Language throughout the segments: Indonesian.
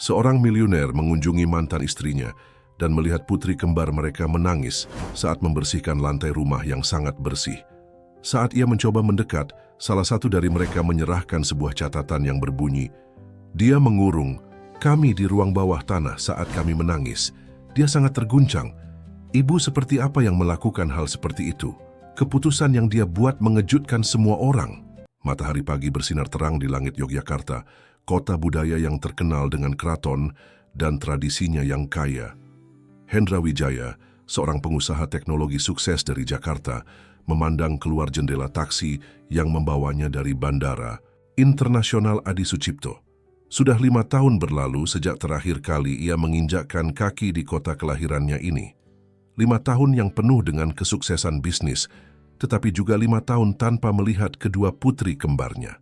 Seorang miliuner mengunjungi mantan istrinya dan melihat putri kembar mereka menangis saat membersihkan lantai rumah yang sangat bersih. Saat ia mencoba mendekat, salah satu dari mereka menyerahkan sebuah catatan yang berbunyi, "Dia mengurung kami di ruang bawah tanah saat kami menangis. Dia sangat terguncang. Ibu seperti apa yang melakukan hal seperti itu? Keputusan yang dia buat mengejutkan semua orang." Matahari pagi bersinar terang di langit Yogyakarta, kota budaya yang terkenal dengan keraton dan tradisinya yang kaya. Hendra Wijaya, seorang pengusaha teknologi sukses dari Jakarta, memandang keluar jendela taksi yang membawanya dari Bandara Internasional Adi Sucipto. Sudah 5 tahun berlalu sejak terakhir kali ia menginjakkan kaki di kota kelahirannya ini. 5 tahun yang penuh dengan kesuksesan bisnis, tetapi juga 5 tahun tanpa melihat kedua putri kembarnya.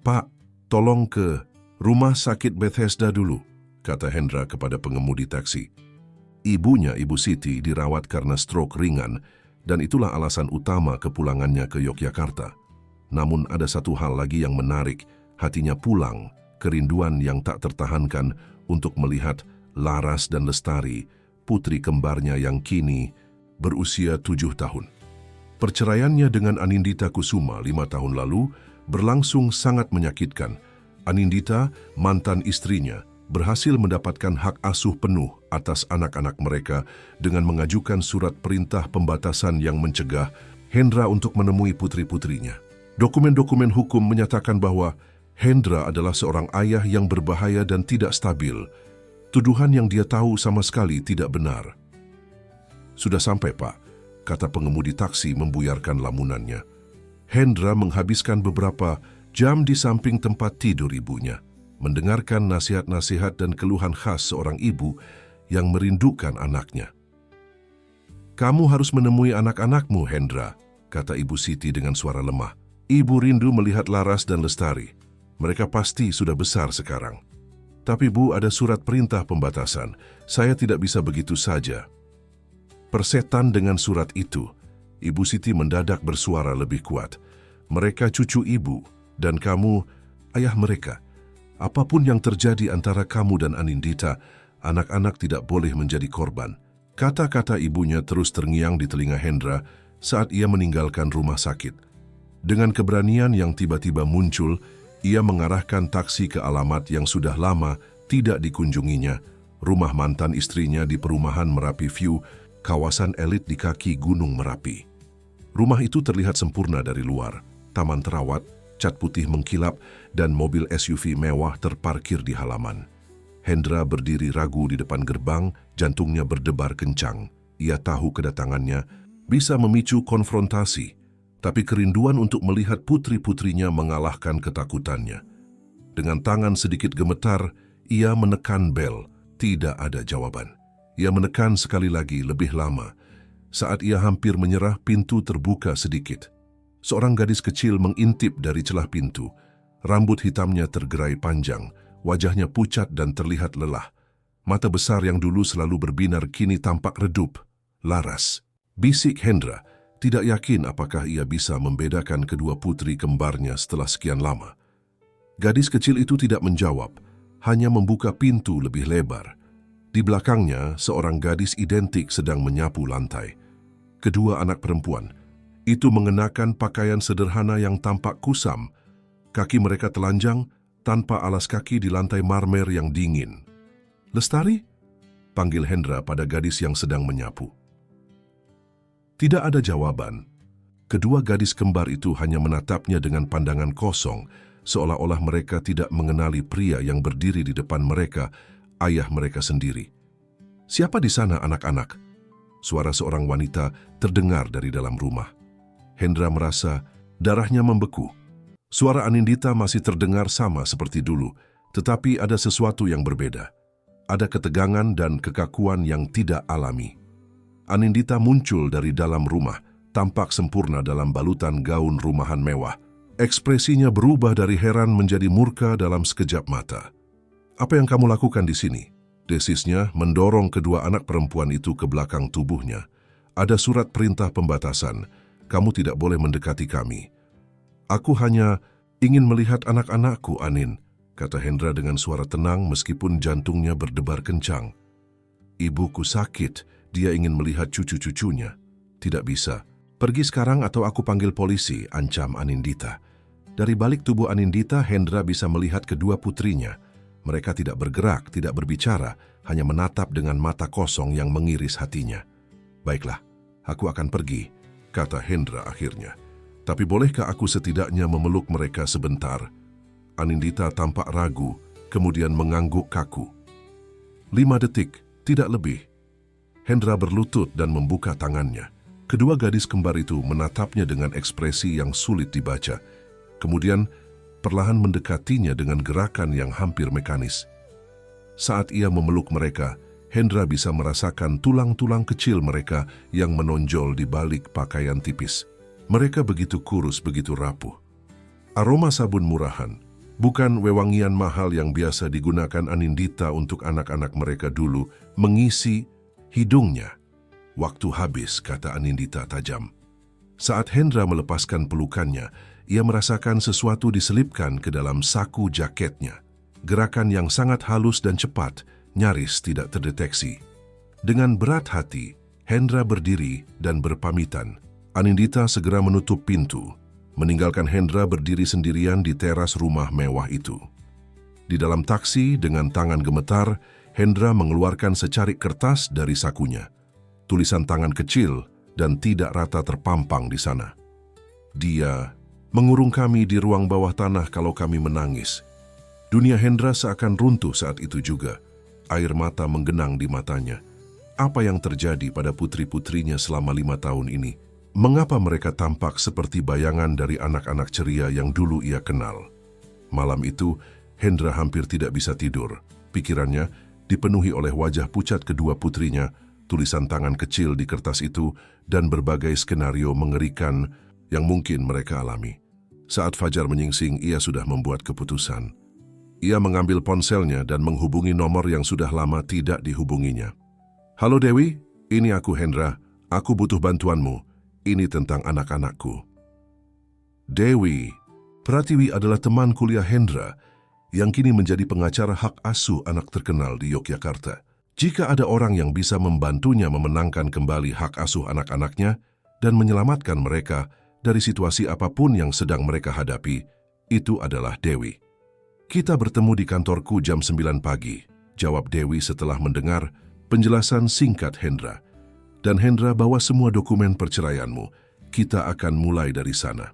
"Pak, tolong ke rumah sakit Bethesda dulu," kata Hendra kepada pengemudi taksi. Ibunya, Ibu Siti, dirawat karena stroke ringan dan itulah alasan utama kepulangannya ke Yogyakarta. Namun ada satu hal lagi yang menarik, hatinya pulang, kerinduan yang tak tertahankan untuk melihat Laras dan Lestari, putri kembarnya yang kini berusia 7 tahun. Perceraiannya dengan Anindita Kusuma 5 tahun lalu berlangsung sangat menyakitkan. Anindita, mantan istrinya, berhasil mendapatkan hak asuh penuh atas anak-anak mereka dengan mengajukan surat perintah pembatasan yang mencegah Hendra untuk menemui putri-putrinya. Dokumen-dokumen hukum menyatakan bahwa Hendra adalah seorang ayah yang berbahaya dan tidak stabil. Tuduhan yang dia tahu sama sekali tidak benar. "Sudah sampai, Pak," kata pengemudi taksi membuyarkan lamunannya. Hendra menghabiskan beberapa jam di samping tempat tidur ibunya, mendengarkan nasihat-nasihat dan keluhan khas seorang ibu yang merindukan anaknya. "Kamu harus menemui anak-anakmu, Hendra," kata Ibu Siti dengan suara lemah. "Ibu rindu melihat Laras dan Lestari. Mereka pasti sudah besar sekarang. Tapi Bu, ada surat perintah pembatasan. Saya tidak bisa begitu saja." Persetan dengan surat itu, Ibu Siti mendadak bersuara lebih kuat. "Mereka cucu ibu, dan kamu ayah mereka. Apapun yang terjadi antara kamu dan Anindita, anak-anak tidak boleh menjadi korban." Kata-kata ibunya terus terngiang di telinga Hendra saat ia meninggalkan rumah sakit. Dengan keberanian yang tiba-tiba muncul, ia mengarahkan taksi ke alamat yang sudah lama tidak dikunjunginya, rumah mantan istrinya di perumahan Merapi View, kawasan elit di kaki Gunung Merapi. Rumah itu terlihat sempurna dari luar, taman terawat, cat putih mengkilap, dan mobil SUV mewah terparkir di halaman. Hendra berdiri ragu di depan gerbang, jantungnya berdebar kencang. Ia tahu kedatangannya bisa memicu konfrontasi, tapi kerinduan untuk melihat putri-putrinya mengalahkan ketakutannya. Dengan tangan sedikit gemetar, ia menekan bel. Tidak ada jawaban. Ia menekan sekali lagi lebih lama. Saat ia hampir menyerah, pintu terbuka sedikit. Seorang gadis kecil mengintip dari celah pintu. Rambut hitamnya tergerai panjang, wajahnya pucat dan terlihat lelah. Mata besar yang dulu selalu berbinar kini tampak redup. "Laras," bisik Hendra, tidak yakin apakah ia bisa membedakan kedua putri kembarnya setelah sekian lama. Gadis kecil itu tidak menjawab, hanya membuka pintu lebih lebar. Di belakangnya, seorang gadis identik sedang menyapu lantai. Kedua anak perempuan itu mengenakan pakaian sederhana yang tampak kusam. Kaki mereka telanjang tanpa alas kaki di lantai marmer yang dingin. "Lestari?" panggil Hendra pada gadis yang sedang menyapu. Tidak ada jawaban. Kedua gadis kembar itu hanya menatapnya dengan pandangan kosong, seolah-olah mereka tidak mengenali pria yang berdiri di depan mereka, ayah mereka sendiri. "Siapa di sana, anak-anak?" Suara seorang wanita terdengar dari dalam rumah. Hendra merasa darahnya membeku. Suara Anindita masih terdengar sama seperti dulu, tetapi ada sesuatu yang berbeda. Ada ketegangan dan kekakuan yang tidak alami. Anindita muncul dari dalam rumah, tampak sempurna dalam balutan gaun rumahan mewah. Ekspresinya berubah dari heran menjadi murka dalam sekejap mata. "Apa yang kamu lakukan di sini?" Desisnya mendorong kedua anak perempuan itu ke belakang tubuhnya. "Ada surat perintah pembatasan. Kamu tidak boleh mendekati kami." "Aku hanya ingin melihat anak-anakku, Anin," kata Hendra dengan suara tenang meskipun jantungnya berdebar kencang. Ibuku sakit, dia ingin melihat cucu-cucunya. Tidak bisa. Pergi sekarang atau aku panggil polisi, ancam Anindita. Dari balik tubuh Anindita, Hendra bisa melihat kedua putrinya. Mereka tidak bergerak, tidak berbicara, hanya menatap dengan mata kosong yang mengiris hatinya. Baiklah, aku akan pergi, kata Hendra akhirnya. Tapi bolehkah aku setidaknya memeluk mereka sebentar? Anindita tampak ragu, kemudian mengangguk kaku. 5 detik, tidak lebih. Hendra berlutut dan membuka tangannya. Kedua gadis kembar itu menatapnya dengan ekspresi yang sulit dibaca. Kemudian, perlahan mendekatinya dengan gerakan yang hampir mekanis. Saat ia memeluk mereka, Hendra bisa merasakan tulang-tulang kecil mereka yang menonjol di balik pakaian tipis. Mereka begitu kurus, begitu rapuh. Aroma sabun murahan, bukan wewangian mahal yang biasa digunakan Anindita untuk anak-anak mereka dulu, mengisi hidungnya. Waktu habis, kata Anindita tajam. Saat Hendra melepaskan pelukannya, ia merasakan sesuatu diselipkan ke dalam saku jaketnya. Gerakan yang sangat halus dan cepat, nyaris tidak terdeteksi. Dengan berat hati, Hendra berdiri dan berpamitan. Anindita segera menutup pintu, meninggalkan Hendra berdiri sendirian di teras rumah mewah itu. Di dalam taksi, dengan tangan gemetar, Hendra mengeluarkan secarik kertas dari sakunya. Tulisan tangan kecil dan tidak rata terpampang di sana. Dia mengurung kami di ruang bawah tanah kalau kami menangis. Dunia Hendra seakan runtuh saat itu juga. Air mata menggenang di matanya. Apa yang terjadi pada putri-putrinya selama 5 tahun ini? Mengapa mereka tampak seperti bayangan dari anak-anak ceria yang dulu ia kenal? Malam itu, Hendra hampir tidak bisa tidur. Pikirannya dipenuhi oleh wajah pucat kedua putrinya, tulisan tangan kecil di kertas itu, dan berbagai skenario mengerikan yang mungkin mereka alami. Saat fajar menyingsing, ia sudah membuat keputusan. Ia mengambil ponselnya dan menghubungi nomor yang sudah lama tidak dihubunginya. Halo Dewi, ini aku Hendra. Aku butuh bantuanmu. Ini tentang anak-anakku. Dewi, Pratiwi adalah teman kuliah Hendra yang kini menjadi pengacara hak asuh anak terkenal di Yogyakarta. Jika ada orang yang bisa membantunya memenangkan kembali hak asuh anak-anaknya dan menyelamatkan mereka dari situasi apapun yang sedang mereka hadapi, itu adalah Dewi. Kita bertemu di kantorku jam 9 pagi, jawab Dewi setelah mendengar penjelasan singkat Hendra. Dan Hendra, bawa semua dokumen perceraianmu. Kita akan mulai dari sana.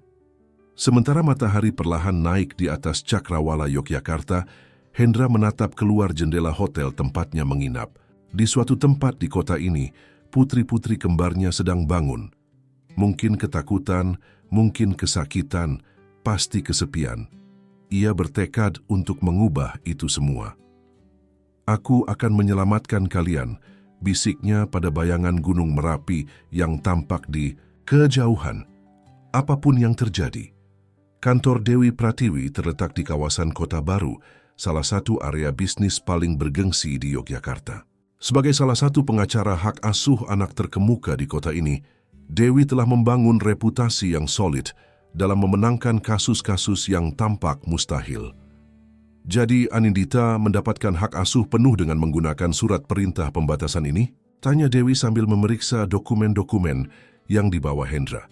Sementara matahari perlahan naik di atas Cakrawala Yogyakarta, Hendra menatap keluar jendela hotel tempatnya menginap. Di suatu tempat di kota ini, putri-putri kembarnya sedang bangun. Mungkin ketakutan, mungkin kesakitan, pasti kesepian. Ia bertekad untuk mengubah itu semua. Aku akan menyelamatkan kalian, bisiknya pada bayangan Gunung Merapi yang tampak di kejauhan. Apapun yang terjadi. Kantor Dewi Pratiwi terletak di kawasan Kota Baru, salah satu area bisnis paling bergengsi di Yogyakarta. Sebagai salah satu pengacara hak asuh anak terkemuka di kota ini, Dewi telah membangun reputasi yang solid dalam memenangkan kasus-kasus yang tampak mustahil. Jadi Anindita mendapatkan hak asuh penuh dengan menggunakan surat perintah pembatasan ini? Tanya Dewi sambil memeriksa dokumen-dokumen yang dibawa Hendra.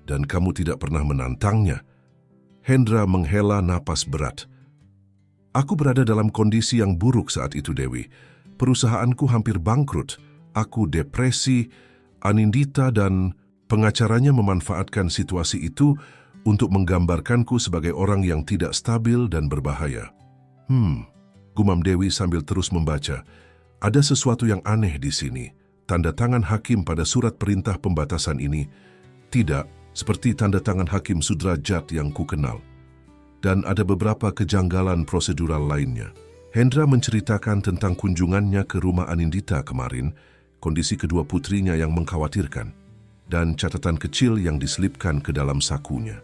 Dan kamu tidak pernah menantangnya? Hendra menghela napas berat. Aku berada dalam kondisi yang buruk saat itu, Dewi. Perusahaanku hampir bangkrut. Aku depresi. Anindita dan pengacaranya memanfaatkan situasi itu untuk menggambarkanku sebagai orang yang tidak stabil dan berbahaya. Gumam Dewi sambil terus membaca. Ada sesuatu yang aneh di sini. Tanda tangan hakim pada surat perintah pembatasan ini tidak seperti tanda tangan Hakim Sudrajat yang kukenal. Dan ada beberapa kejanggalan prosedural lainnya. Hendra menceritakan tentang kunjungannya ke rumah Anindita kemarin, kondisi kedua putrinya yang mengkhawatirkan, dan catatan kecil yang diselipkan ke dalam sakunya.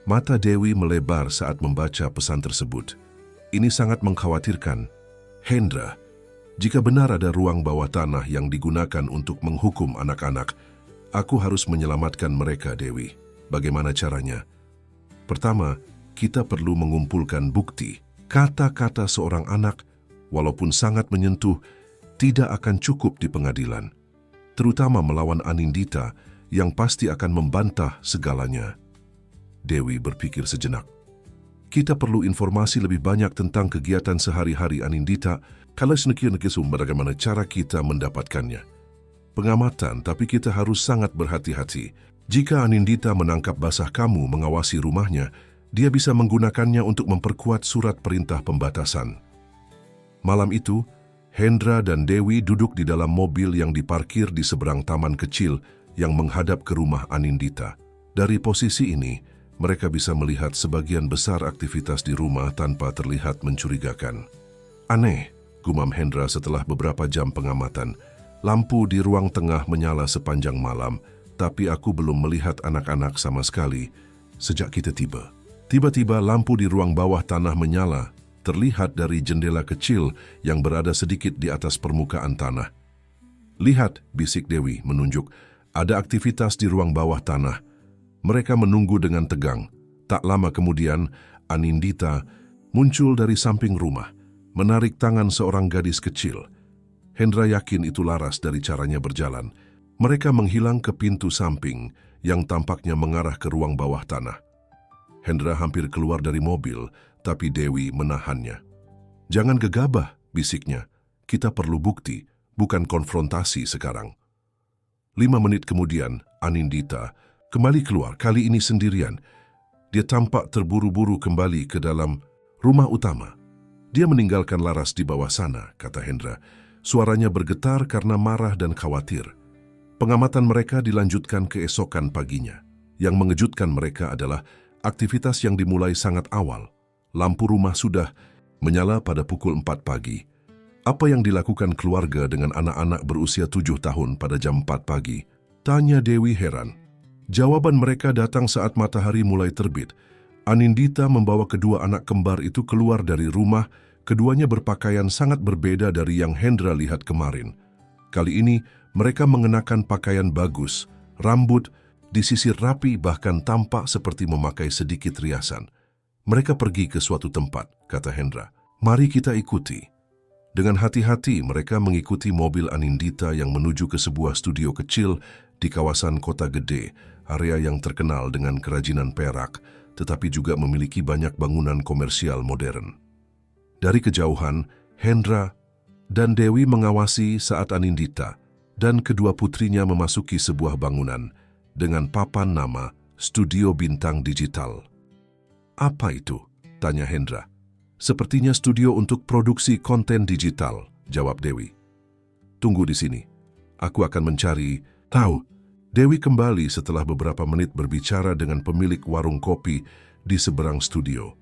Mata Dewi melebar saat membaca pesan tersebut. Ini sangat mengkhawatirkan. Hendra, jika benar ada ruang bawah tanah yang digunakan untuk menghukum anak-anak, aku harus menyelamatkan mereka, Dewi. Bagaimana caranya? Pertama, kita perlu mengumpulkan bukti. Kata-kata seorang anak, walaupun sangat menyentuh, tidak akan cukup di pengadilan, terutama melawan Anindita yang pasti akan membantah segalanya. Dewi berpikir sejenak. Kita perlu informasi lebih banyak tentang kegiatan sehari-hari Anindita. Kalau sedikit-sedikit bagaimana cara kita mendapatkannya. Pengamatan, tapi kita harus sangat berhati-hati. Jika Anindita menangkap basah kamu mengawasi rumahnya, dia bisa menggunakannya untuk memperkuat surat perintah pembatasan. Malam itu, Hendra dan Dewi duduk di dalam mobil yang diparkir di seberang taman kecil yang menghadap ke rumah Anindita. Dari posisi ini, mereka bisa melihat sebagian besar aktivitas di rumah tanpa terlihat mencurigakan. Aneh, gumam Hendra setelah beberapa jam pengamatan. Lampu di ruang tengah menyala sepanjang malam, tapi aku belum melihat anak-anak sama sekali sejak kita tiba. Tiba-tiba lampu di ruang bawah tanah menyala, terlihat dari jendela kecil yang berada sedikit di atas permukaan tanah. Lihat, bisik Dewi menunjuk, ada aktivitas di ruang bawah tanah. Mereka menunggu dengan tegang. Tak lama kemudian, Anindita muncul dari samping rumah, menarik tangan seorang gadis kecil. Hendra yakin itu Laras dari caranya berjalan. Mereka menghilang ke pintu samping yang tampaknya mengarah ke ruang bawah tanah. Hendra hampir keluar dari mobil, tapi Dewi menahannya. Jangan gegabah, bisiknya. Kita perlu bukti, bukan konfrontasi sekarang. 5 menit kemudian, Anindita kembali keluar, kali ini sendirian. Dia tampak terburu-buru kembali ke dalam rumah utama. Dia meninggalkan Laras di bawah sana, kata Hendra. Suaranya bergetar karena marah dan khawatir. Pengamatan mereka dilanjutkan keesokan paginya. Yang mengejutkan mereka adalah aktivitas yang dimulai sangat awal. Lampu rumah sudah menyala pada pukul 4 pagi. Apa yang dilakukan keluarga dengan anak-anak berusia 7 tahun pada jam 4 pagi? Tanya Dewi heran. Jawaban mereka datang saat matahari mulai terbit. Anindita membawa kedua anak kembar itu keluar dari rumah. Keduanya berpakaian sangat berbeda dari yang Hendra lihat kemarin. Kali ini mereka mengenakan pakaian bagus, rambut disisir rapi, bahkan tampak seperti memakai sedikit riasan. Mereka pergi ke suatu tempat, kata Hendra. Mari kita ikuti. Dengan hati-hati mereka mengikuti mobil Anindita yang menuju ke sebuah studio kecil di kawasan Kota Gede, area yang terkenal dengan kerajinan perak, tetapi juga memiliki banyak bangunan komersial modern. Dari kejauhan, Hendra dan Dewi mengawasi saat Anindita dan kedua putrinya memasuki sebuah bangunan dengan papan nama Studio Bintang Digital. Apa itu? Tanya Hendra. Sepertinya studio untuk produksi konten digital, jawab Dewi. Tunggu di sini. Aku akan mencari tahu. Dewi kembali setelah beberapa menit berbicara dengan pemilik warung kopi di seberang studio.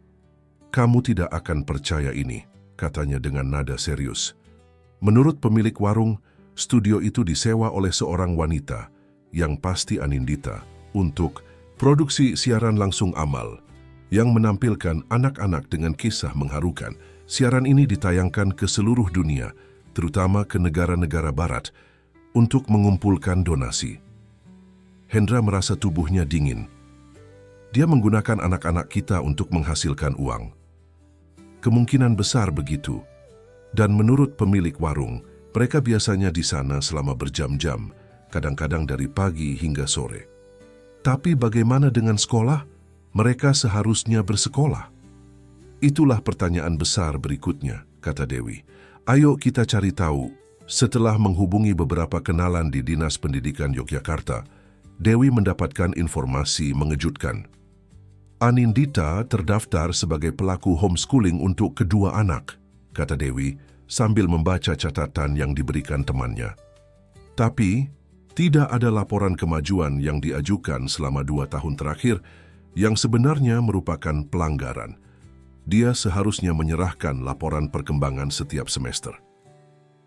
Kamu tidak akan percaya ini, katanya dengan nada serius. Menurut pemilik warung, studio itu disewa oleh seorang wanita, yang pasti Anindita, untuk produksi siaran langsung amal, yang menampilkan anak-anak dengan kisah mengharukan. Siaran ini ditayangkan ke seluruh dunia, terutama ke negara-negara barat, untuk mengumpulkan donasi. Hendra merasa tubuhnya dingin. Dia menggunakan anak-anak kita untuk menghasilkan uang. Kemungkinan besar begitu. Dan menurut pemilik warung, mereka biasanya di sana selama berjam-jam, kadang-kadang dari pagi hingga sore. Tapi bagaimana dengan sekolah? Mereka seharusnya bersekolah. Itulah pertanyaan besar berikutnya, kata Dewi. Ayo kita cari tahu. Setelah menghubungi beberapa kenalan di Dinas Pendidikan Yogyakarta, Dewi mendapatkan informasi mengejutkan. Anindita terdaftar sebagai pelaku homeschooling untuk kedua anak, kata Dewi sambil membaca catatan yang diberikan temannya. Tapi, tidak ada laporan kemajuan yang diajukan selama 2 tahun terakhir yang sebenarnya merupakan pelanggaran. Dia seharusnya menyerahkan laporan perkembangan setiap semester.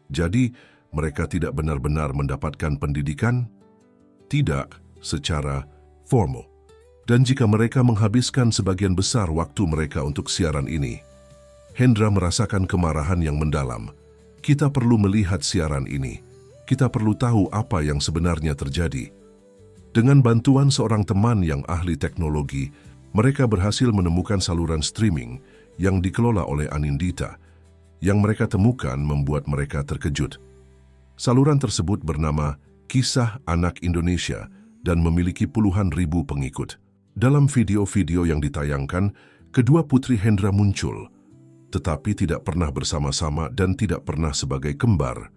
Jadi, mereka tidak benar-benar mendapatkan pendidikan? Tidak secara formal. Dan jika mereka menghabiskan sebagian besar waktu mereka untuk siaran ini, Hendra merasakan kemarahan yang mendalam. Kita perlu melihat siaran ini. Kita perlu tahu apa yang sebenarnya terjadi. Dengan bantuan seorang teman yang ahli teknologi, mereka berhasil menemukan saluran streaming yang dikelola oleh Anindita. Yang mereka temukan membuat mereka terkejut. Saluran tersebut bernama Kisah Anak Indonesia dan memiliki puluhan ribu pengikut. Dalam video-video yang ditayangkan, kedua putri Hendra muncul, tetapi tidak pernah bersama-sama dan tidak pernah sebagai kembar.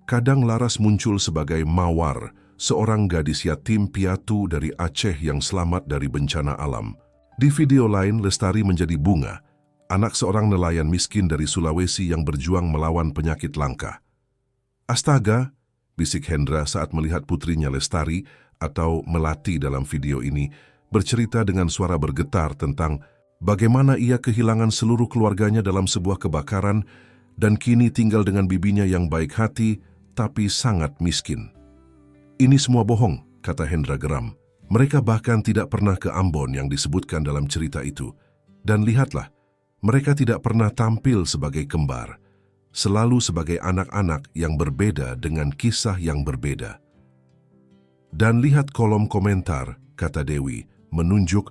Kadang Laras muncul sebagai Mawar, seorang gadis yatim piatu dari Aceh yang selamat dari bencana alam. Di video lain, Lestari menjadi Bunga, anak seorang nelayan miskin dari Sulawesi yang berjuang melawan penyakit langka. Astaga, bisik Hendra saat melihat putrinya Lestari atau Melati dalam video ini, bercerita dengan suara bergetar tentang bagaimana ia kehilangan seluruh keluarganya dalam sebuah kebakaran dan kini tinggal dengan bibinya yang baik hati tapi sangat miskin. Ini semua bohong, kata Hendra geram. Mereka bahkan tidak pernah ke Ambon yang disebutkan dalam cerita itu. Dan lihatlah, mereka tidak pernah tampil sebagai kembar. Selalu sebagai anak-anak yang berbeda dengan kisah yang berbeda. Dan lihat kolom komentar, kata Dewi, menunjuk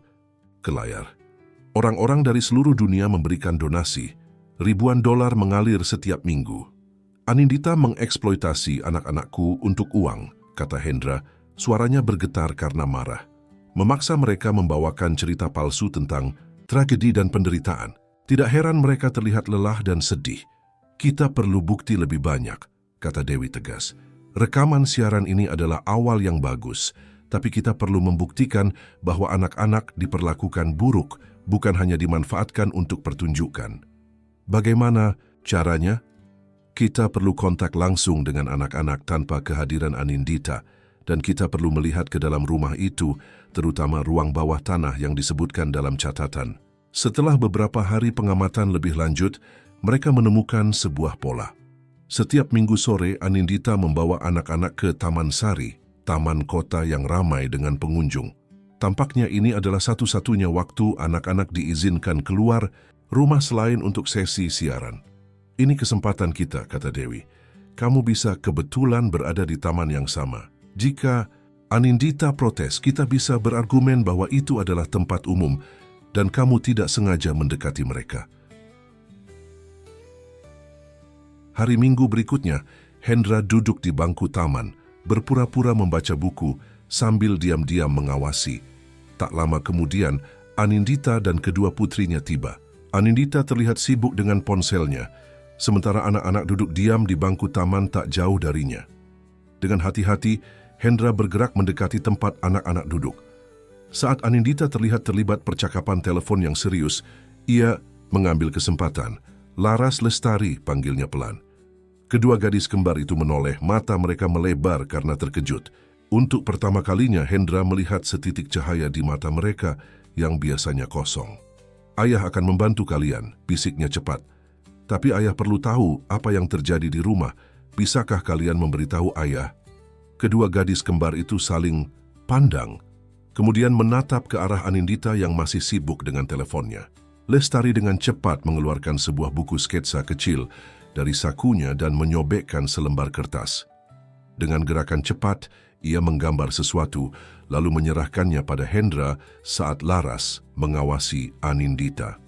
ke layar. Orang-orang dari seluruh dunia memberikan donasi. Ribuan dolar mengalir setiap minggu. Anindita mengeksploitasi anak-anakku untuk uang, kata Hendra, suaranya bergetar karena marah. Memaksa mereka membawakan cerita palsu tentang tragedi dan penderitaan. Tidak heran mereka terlihat lelah dan sedih. Kita perlu bukti lebih banyak, kata Dewi tegas. Rekaman siaran ini adalah awal yang bagus, tapi kita perlu membuktikan bahwa anak-anak diperlakukan buruk, bukan hanya dimanfaatkan untuk pertunjukan. Bagaimana caranya? Kita perlu kontak langsung dengan anak-anak tanpa kehadiran Anindita, dan kita perlu melihat ke dalam rumah itu, terutama ruang bawah tanah yang disebutkan dalam catatan. Setelah beberapa hari pengamatan lebih lanjut, mereka menemukan sebuah pola. Setiap minggu sore, Anindita membawa anak-anak ke Taman Sari, taman kota yang ramai dengan pengunjung. Tampaknya ini adalah satu-satunya waktu anak-anak diizinkan keluar rumah selain untuk sesi siaran. Ini kesempatan kita, kata Dewi. Kamu bisa kebetulan berada di taman yang sama. Jika Anindita protes, kita bisa berargumen bahwa itu adalah tempat umum dan kamu tidak sengaja mendekati mereka. Hari Minggu berikutnya, Hendra duduk di bangku taman, berpura-pura membaca buku sambil diam-diam mengawasi. Tak lama kemudian, Anindita dan kedua putrinya tiba. Anindita terlihat sibuk dengan ponselnya, sementara anak-anak duduk diam di bangku taman tak jauh darinya. Dengan hati-hati, Hendra bergerak mendekati tempat anak-anak duduk. Saat Anindita terlihat terlibat percakapan telepon yang serius, ia mengambil kesempatan. Laras Lestari, panggilnya pelan. Kedua gadis kembar itu menoleh, mata mereka melebar karena terkejut. Untuk pertama kalinya, Hendra melihat setitik cahaya di mata mereka yang biasanya kosong. Ayah akan membantu kalian, bisiknya cepat. Tapi ayah perlu tahu apa yang terjadi di rumah. Bisakah kalian memberitahu ayah? Kedua gadis kembar itu saling pandang, kemudian menatap ke arah Anindita yang masih sibuk dengan teleponnya. Lestari dengan cepat mengeluarkan sebuah buku sketsa kecil dari sakunya dan menyobekkan selembar kertas. Dengan gerakan cepat, ia menggambar sesuatu, lalu menyerahkannya pada Hendra saat Laras mengawasi Anindita.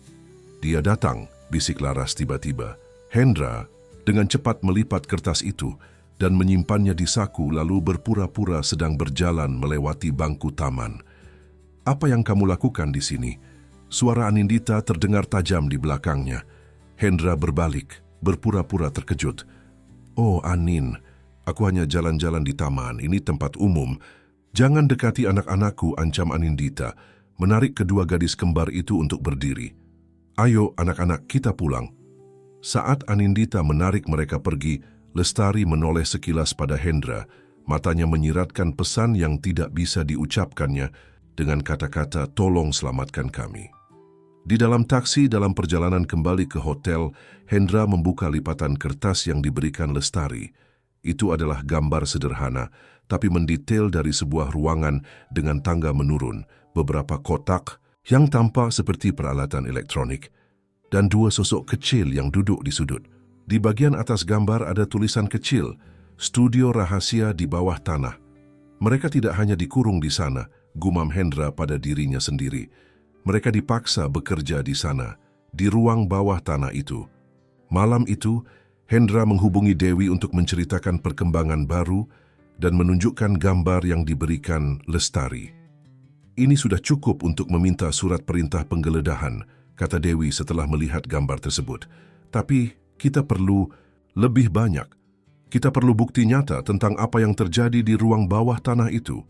Dia datang, bisik Laras tiba-tiba. Hendra dengan cepat melipat kertas itu dan menyimpannya di saku lalu berpura-pura sedang berjalan melewati bangku taman. Apa yang kamu lakukan di sini? Suara Anindita terdengar tajam di belakangnya. Hendra berbalik, berpura-pura terkejut. Oh, Anin, aku hanya jalan-jalan di taman, ini tempat umum. Jangan dekati anak-anakku, ancam Anindita, menarik kedua gadis kembar itu untuk berdiri. Ayo anak-anak, kita pulang. Saat Anindita menarik mereka pergi, Lestari menoleh sekilas pada Hendra, matanya menyiratkan pesan yang tidak bisa diucapkannya dengan kata-kata tolong selamatkan kami. Di dalam taksi dalam perjalanan kembali ke hotel, Hendra membuka lipatan kertas yang diberikan Lestari. Itu adalah gambar sederhana, tapi mendetail dari sebuah ruangan dengan tangga menurun, beberapa kotak yang tampak seperti peralatan elektronik, dan dua sosok kecil yang duduk di sudut. Di bagian atas gambar ada tulisan kecil, studio rahasia di bawah tanah. Mereka tidak hanya dikurung di sana, gumam Hendra pada dirinya sendiri. Mereka dipaksa bekerja di sana. di ruang bawah tanah itu. Malam itu, Hendra menghubungi Dewi untuk menceritakan perkembangan baru dan menunjukkan gambar yang diberikan Lestari. "Ini sudah cukup untuk meminta surat perintah penggeledahan," kata Dewi setelah melihat gambar tersebut. "Tapi kita perlu lebih banyak. Kita perlu bukti nyata tentang apa yang terjadi di ruang bawah tanah itu."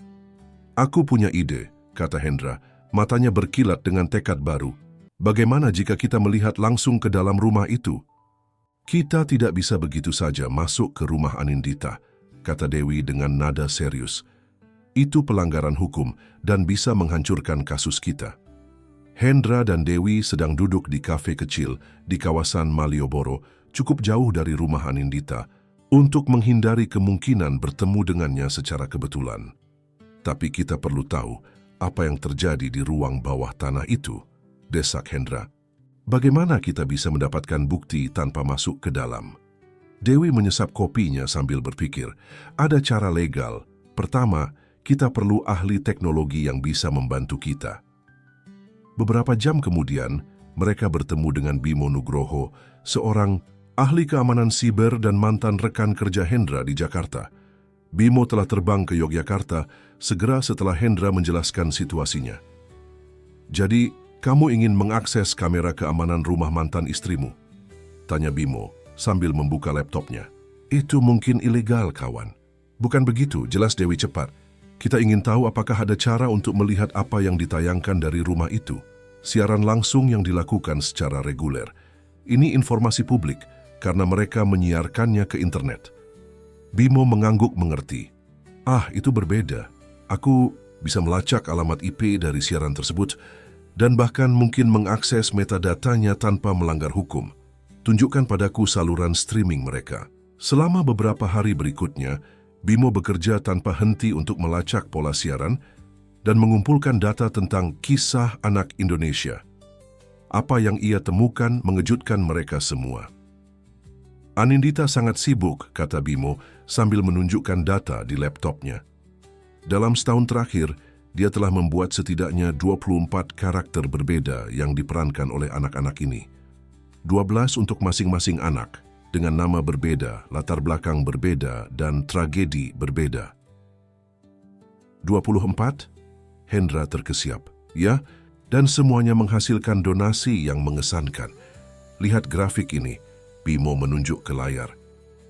"Aku punya ide," kata Hendra, matanya berkilat dengan tekad baru. "Bagaimana jika kita melihat langsung ke dalam rumah itu?" "Kita tidak bisa begitu saja masuk ke rumah Anindita," kata Dewi dengan nada serius. "Itu pelanggaran hukum dan bisa menghancurkan kasus kita." Hendra dan Dewi sedang duduk di kafe kecil di kawasan Malioboro, cukup jauh dari rumah Anindita, untuk menghindari kemungkinan bertemu dengannya secara kebetulan. "Tapi kita perlu tahu apa yang terjadi di ruang bawah tanah itu," desak Hendra. "Bagaimana kita bisa mendapatkan bukti tanpa masuk ke dalam?" Dewi menyesap kopinya sambil berpikir, "Ada cara legal. Pertama, kita perlu ahli teknologi yang bisa membantu kita." Beberapa jam kemudian, mereka bertemu dengan Bimo Nugroho, seorang ahli keamanan siber dan mantan rekan kerja Hendra di Jakarta. Bimo telah terbang ke Yogyakarta segera setelah Hendra menjelaskan situasinya. "Jadi, kamu ingin mengakses kamera keamanan rumah mantan istrimu?" tanya Bimo sambil membuka laptopnya. "Itu mungkin ilegal, kawan." "Bukan begitu," jelas Dewi cepat. "Kita ingin tahu apakah ada cara untuk melihat apa yang ditayangkan dari rumah itu. Siaran langsung yang dilakukan secara reguler. Ini informasi publik karena mereka menyiarkannya ke internet." Bimo mengangguk mengerti. Itu berbeda. Aku bisa melacak alamat IP dari siaran tersebut dan bahkan mungkin mengakses metadatanya tanpa melanggar hukum. Tunjukkan padaku saluran streaming mereka." Selama beberapa hari berikutnya, Bimo bekerja tanpa henti untuk melacak pola siaran dan mengumpulkan data tentang kisah anak Indonesia. Apa yang ia temukan mengejutkan mereka semua. "Anindita sangat sibuk," kata Bimo sambil menunjukkan data di laptopnya. "Dalam setahun terakhir, dia telah membuat setidaknya 24 karakter berbeda yang diperankan oleh anak-anak ini. 12 untuk masing-masing anak, dengan nama berbeda, latar belakang berbeda, dan tragedi berbeda." 24? Hendra terkesiap. "Ya, dan semuanya menghasilkan donasi yang mengesankan. Lihat grafik ini," Bimo menunjuk ke layar.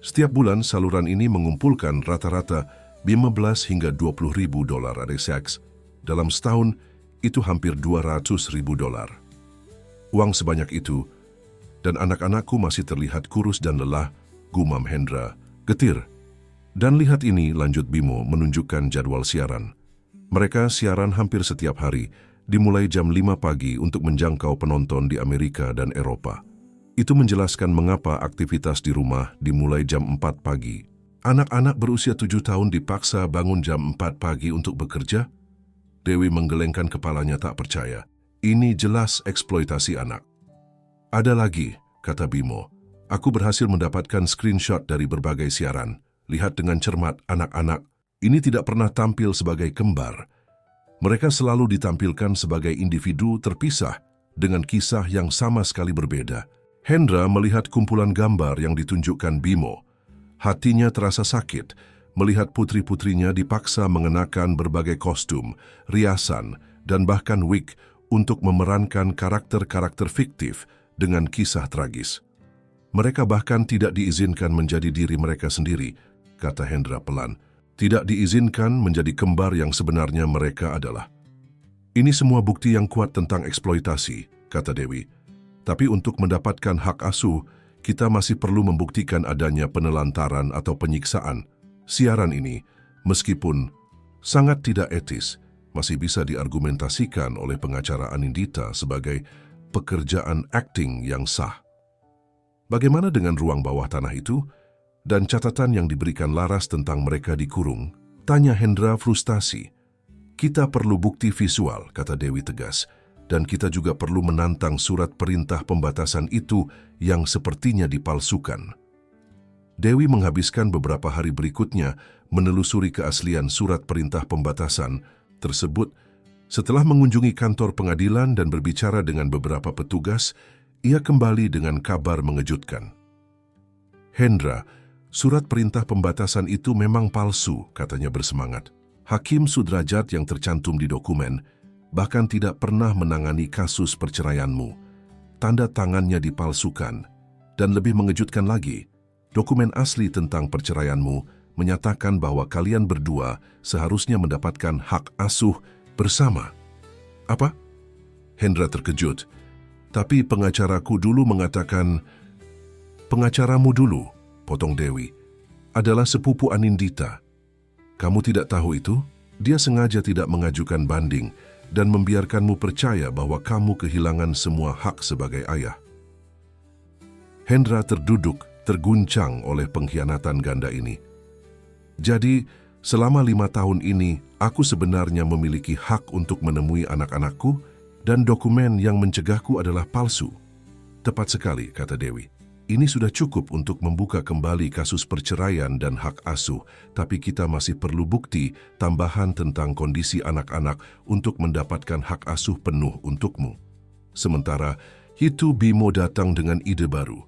"Setiap bulan saluran ini mengumpulkan rata-rata 15 hingga 20 ribu dolar ADSX. Dalam setahun, itu hampir 200 ribu dolar. Uang sebanyak itu, dan anak-anakku masih terlihat kurus dan lelah," gumam Hendra, getir. "Dan lihat ini," lanjut Bimo menunjukkan jadwal siaran. Mereka siaran hampir setiap hari, dimulai jam 5 pagi untuk menjangkau penonton di Amerika dan Eropa. Itu menjelaskan mengapa aktivitas di rumah dimulai jam 4 pagi. "Anak-anak berusia 7 tahun dipaksa bangun jam 4 pagi untuk bekerja?" Dewi menggelengkan kepalanya tak percaya. "Ini jelas eksploitasi anak." "Ada lagi," kata Bimo. "Aku berhasil mendapatkan screenshot dari berbagai siaran. Lihat dengan cermat, anak-anak ini tidak pernah tampil sebagai kembar. Mereka selalu ditampilkan sebagai individu terpisah dengan kisah yang sama sekali berbeda." Hendra melihat kumpulan gambar yang ditunjukkan Bimo. Hatinya terasa sakit melihat putri-putrinya dipaksa mengenakan berbagai kostum, riasan, dan bahkan wig untuk memerankan karakter-karakter fiktif dengan kisah tragis. "Mereka bahkan tidak diizinkan menjadi diri mereka sendiri," kata Hendra pelan. "Tidak diizinkan menjadi kembar yang sebenarnya mereka adalah." "Ini semua bukti yang kuat tentang eksploitasi," kata Dewi. "Tapi untuk mendapatkan hak asuh, kita masih perlu membuktikan adanya penelantaran atau penyiksaan. Siaran ini, meskipun sangat tidak etis, masih bisa diargumentasikan oleh pengacara Anindita sebagai pekerjaan akting yang sah." "Bagaimana dengan ruang bawah tanah itu? Dan catatan yang diberikan Laras tentang mereka dikurung?" tanya Hendra frustasi. "Kita perlu bukti visual," kata Dewi tegas. "Dan kita juga perlu menantang surat perintah pembatasan itu yang sepertinya dipalsukan." Dewi menghabiskan beberapa hari berikutnya menelusuri keaslian surat perintah pembatasan tersebut. Setelah mengunjungi kantor pengadilan dan berbicara dengan beberapa petugas, ia kembali dengan kabar mengejutkan. "Hendra, surat perintah pembatasan itu memang palsu," katanya bersemangat. "Hakim Sudrajat yang tercantum di dokumen bahkan tidak pernah menangani kasus perceraianmu. Tanda tangannya dipalsukan. Dan lebih mengejutkan lagi, dokumen asli tentang perceraianmu menyatakan bahwa kalian berdua seharusnya mendapatkan hak asuh bersama." "Apa?" Hendra terkejut. "Tapi pengacaraku dulu mengatakan..." "Pengacaramu dulu," potong Dewi, "adalah sepupu Anindita. Kamu tidak tahu itu? Dia sengaja tidak mengajukan banding dan membiarkanmu percaya bahwa kamu kehilangan semua hak sebagai ayah." Hendra terduduk, terguncang oleh pengkhianatan ganda ini. "Jadi, selama 5 tahun ini, aku sebenarnya memiliki hak untuk menemui anak-anakku dan dokumen yang mencegahku adalah palsu." "Tepat sekali," kata Dewi. "Ini sudah cukup untuk membuka kembali kasus perceraian dan hak asuh, tapi kita masih perlu bukti tambahan tentang kondisi anak-anak untuk mendapatkan hak asuh penuh untukmu." Sementara itu, Bimo datang dengan ide baru.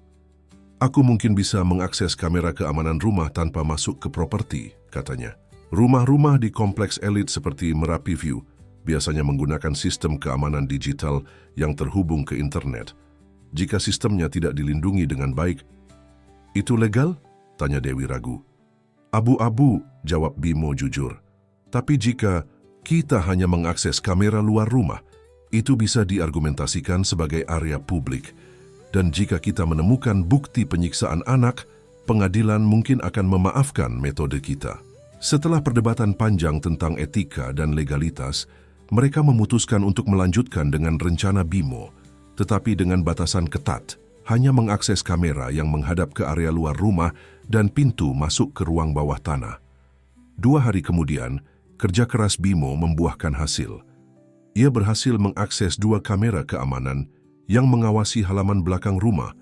"Aku mungkin bisa mengakses kamera keamanan rumah tanpa masuk ke properti," katanya. "Rumah-rumah di kompleks elit seperti Merapi View biasanya menggunakan sistem keamanan digital yang terhubung ke internet. Jika sistemnya tidak dilindungi dengan baik..." "Itu legal?" tanya Dewi ragu. "Abu-abu," jawab Bimo jujur. "Tapi jika kita hanya mengakses kamera luar rumah, itu bisa diargumentasikan sebagai area publik. Dan jika kita menemukan bukti penyiksaan anak, pengadilan mungkin akan memaafkan metode kita." Setelah perdebatan panjang tentang etika dan legalitas, mereka memutuskan untuk melanjutkan dengan rencana Bimo, tetapi dengan batasan ketat, hanya mengakses kamera yang menghadap ke area luar rumah dan pintu masuk ke ruang bawah tanah. 2 hari kemudian, kerja keras Bimo membuahkan hasil. Ia berhasil mengakses 2 kamera keamanan yang mengawasi halaman belakang rumah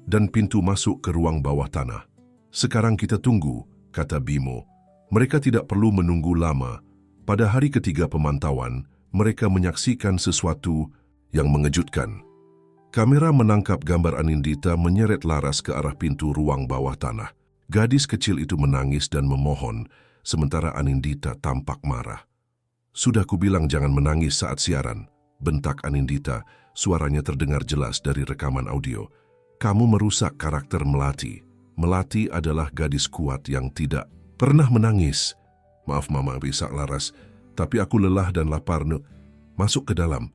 dan pintu masuk ke ruang bawah tanah. "Sekarang kita tunggu," kata Bimo. Mereka tidak perlu menunggu lama. Pada hari ketiga pemantauan, mereka menyaksikan sesuatu yang mengejutkan. Kamera menangkap gambar Anindita menyeret laras ke arah pintu ruang bawah tanah. Gadis kecil itu menangis dan memohon, sementara Anindita tampak marah. "Sudah kubilang jangan menangis saat siaran," bentak Anindita. Suaranya terdengar jelas dari rekaman audio. "Kamu merusak karakter Melati. Melati adalah gadis kuat yang tidak pernah menangis." "Maaf Mama," bisak Laras, "tapi aku lelah dan lapar." "Masuk ke dalam."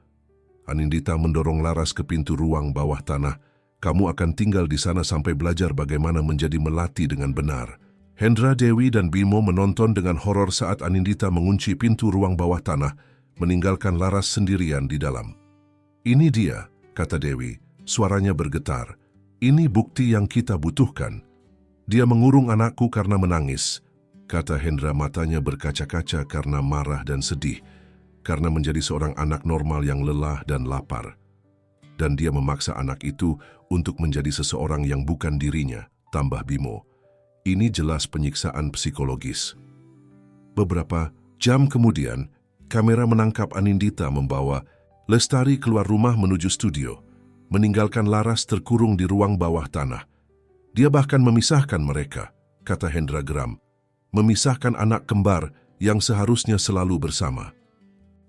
Anindita mendorong Laras ke pintu ruang bawah tanah. "Kamu akan tinggal di sana sampai belajar bagaimana menjadi Melati dengan benar." Hendra, Dewi, dan Bimo menonton dengan horor saat Anindita mengunci pintu ruang bawah tanah, meninggalkan Laras sendirian di dalam. "Ini dia," kata Dewi, suaranya bergetar. "Ini bukti yang kita butuhkan." "Dia mengurung anakku karena menangis," kata Hendra, matanya berkaca-kaca karena marah dan sedih, karena menjadi seorang anak normal yang lelah dan lapar. "Dan dia memaksa anak itu untuk menjadi seseorang yang bukan dirinya," tambah Bimo. "Ini jelas penyiksaan psikologis." Beberapa jam kemudian, kamera menangkap Anindita membawa Lestari keluar rumah menuju studio, meninggalkan Laras terkurung di ruang bawah tanah. "Dia bahkan memisahkan mereka," kata Hendra geram. "Memisahkan anak kembar yang seharusnya selalu bersama."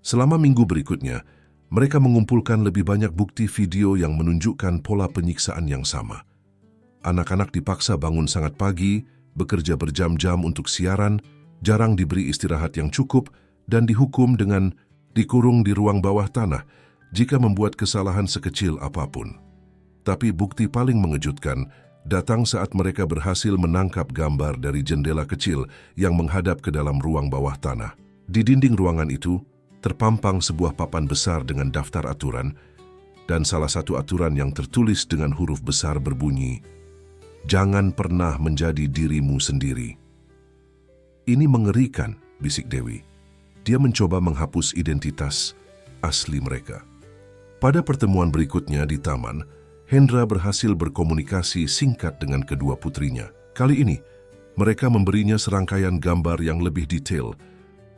Selama minggu berikutnya, mereka mengumpulkan lebih banyak bukti video yang menunjukkan pola penyiksaan yang sama. Anak-anak dipaksa bangun sangat pagi, bekerja berjam-jam untuk siaran, jarang diberi istirahat yang cukup, dan dihukum dengan dikurung di ruang bawah tanah jika membuat kesalahan sekecil apapun. Tapi bukti paling mengejutkan datang saat mereka berhasil menangkap gambar dari jendela kecil yang menghadap ke dalam ruang bawah tanah. Di dinding ruangan itu, terpampang sebuah papan besar dengan daftar aturan, dan salah satu aturan yang tertulis dengan huruf besar berbunyi, "Jangan pernah menjadi dirimu sendiri." "Ini mengerikan," bisik Dewi. Dia mencoba menghapus identitas asli mereka. Pada pertemuan berikutnya di taman, Hendra berhasil berkomunikasi singkat dengan kedua putrinya. Kali ini, mereka memberinya serangkaian gambar yang lebih detail,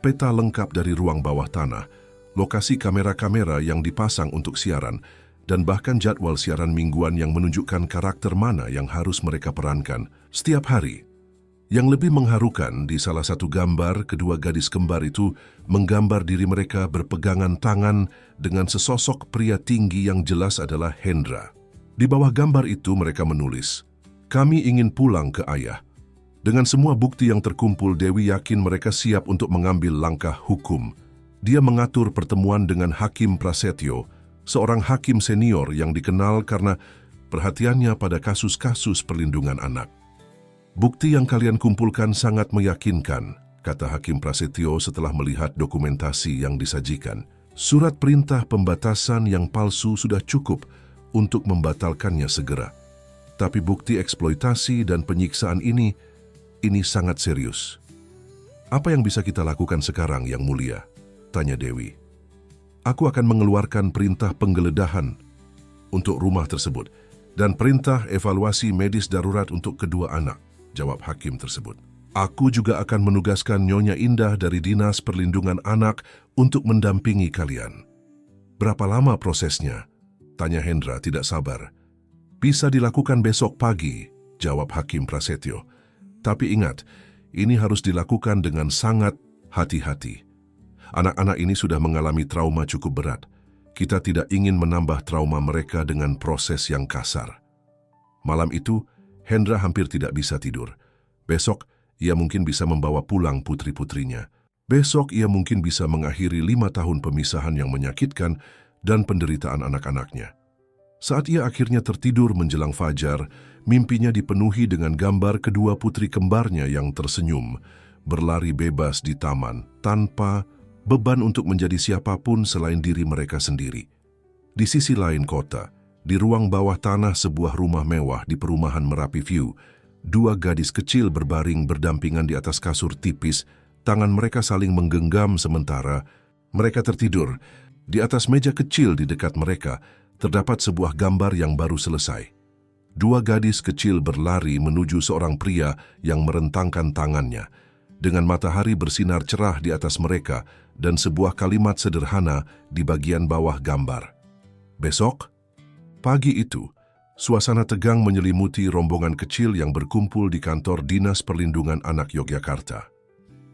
peta lengkap dari ruang bawah tanah, lokasi kamera-kamera yang dipasang untuk siaran, dan bahkan jadwal siaran mingguan yang menunjukkan karakter mana yang harus mereka perankan setiap hari. Yang lebih mengharukan, di salah satu gambar, kedua gadis kembar itu menggambar diri mereka berpegangan tangan dengan sesosok pria tinggi yang jelas adalah Hendra. Di bawah gambar itu mereka menulis, "Kami ingin pulang ke ayah." Dengan semua bukti yang terkumpul, Dewi yakin mereka siap untuk mengambil langkah hukum. Dia mengatur pertemuan dengan Hakim Prasetyo, seorang hakim senior yang dikenal karena perhatiannya pada kasus-kasus perlindungan anak. "Bukti yang kalian kumpulkan sangat meyakinkan," kata Hakim Prasetyo setelah melihat dokumentasi yang disajikan. "Surat perintah pembatasan yang palsu sudah cukup untuk membatalkannya segera. Tapi bukti eksploitasi dan penyiksaan ini sangat serius." "Apa yang bisa kita lakukan sekarang, Yang Mulia?" tanya Dewi. "Aku akan mengeluarkan perintah penggeledahan untuk rumah tersebut dan perintah evaluasi medis darurat untuk kedua anak," jawab hakim tersebut. "Aku juga akan menugaskan Nyonya Indah dari Dinas Perlindungan Anak untuk mendampingi kalian." "Berapa lama prosesnya?" tanya Hendra tidak sabar. "Bisa dilakukan besok pagi," jawab Hakim Prasetyo. "Tapi ingat, ini harus dilakukan dengan sangat hati-hati. Anak-anak ini sudah mengalami trauma cukup berat. Kita tidak ingin menambah trauma mereka dengan proses yang kasar." Malam itu, Hendra hampir tidak bisa tidur. Besok, ia mungkin bisa membawa pulang putri-putrinya. Besok, ia mungkin bisa mengakhiri 5 tahun pemisahan yang menyakitkan dan penderitaan anak-anaknya. Saat ia akhirnya tertidur menjelang fajar, mimpinya dipenuhi dengan gambar kedua putri kembarnya yang tersenyum, berlari bebas di taman, tanpa beban untuk menjadi siapapun selain diri mereka sendiri. Di sisi lain kota, di ruang bawah tanah sebuah rumah mewah di perumahan Merapi View, 2 gadis kecil berbaring berdampingan di atas kasur tipis, tangan mereka saling menggenggam sementara mereka tertidur. Di atas meja kecil di dekat mereka, terdapat sebuah gambar yang baru selesai. 2 gadis kecil berlari menuju seorang pria yang merentangkan tangannya. Dengan matahari bersinar cerah di atas mereka dan sebuah kalimat sederhana di bagian bawah gambar. Besok, pagi itu, suasana tegang menyelimuti rombongan kecil yang berkumpul di kantor Dinas Perlindungan Anak Yogyakarta.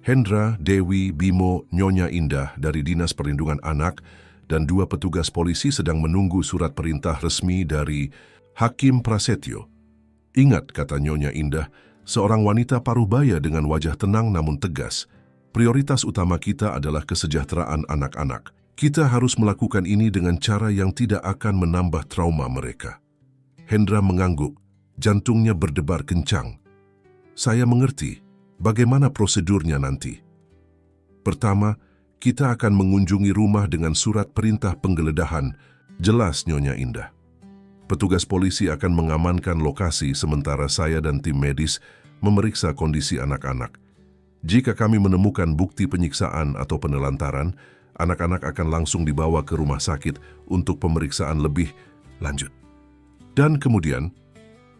Hendra, Dewi, Bimo, Nyonya Indah dari Dinas Perlindungan Anak dan 2 petugas polisi sedang menunggu surat perintah resmi dari Hakim Prasetyo. "Ingat," kata Nyonya Indah, seorang wanita parubaya dengan wajah tenang namun tegas, "prioritas utama kita adalah kesejahteraan anak-anak. Kita harus melakukan ini dengan cara yang tidak akan menambah trauma mereka." Hendra mengangguk, jantungnya berdebar kencang. "Saya mengerti. Bagaimana prosedurnya nanti?" "Pertama, kita akan mengunjungi rumah dengan surat perintah penggeledahan," jelas Nyonya Indah. "Petugas polisi akan mengamankan lokasi sementara saya dan tim medis memeriksa kondisi anak-anak. Jika kami menemukan bukti penyiksaan atau penelantaran, anak-anak akan langsung dibawa ke rumah sakit untuk pemeriksaan lebih lanjut." "Dan kemudian?"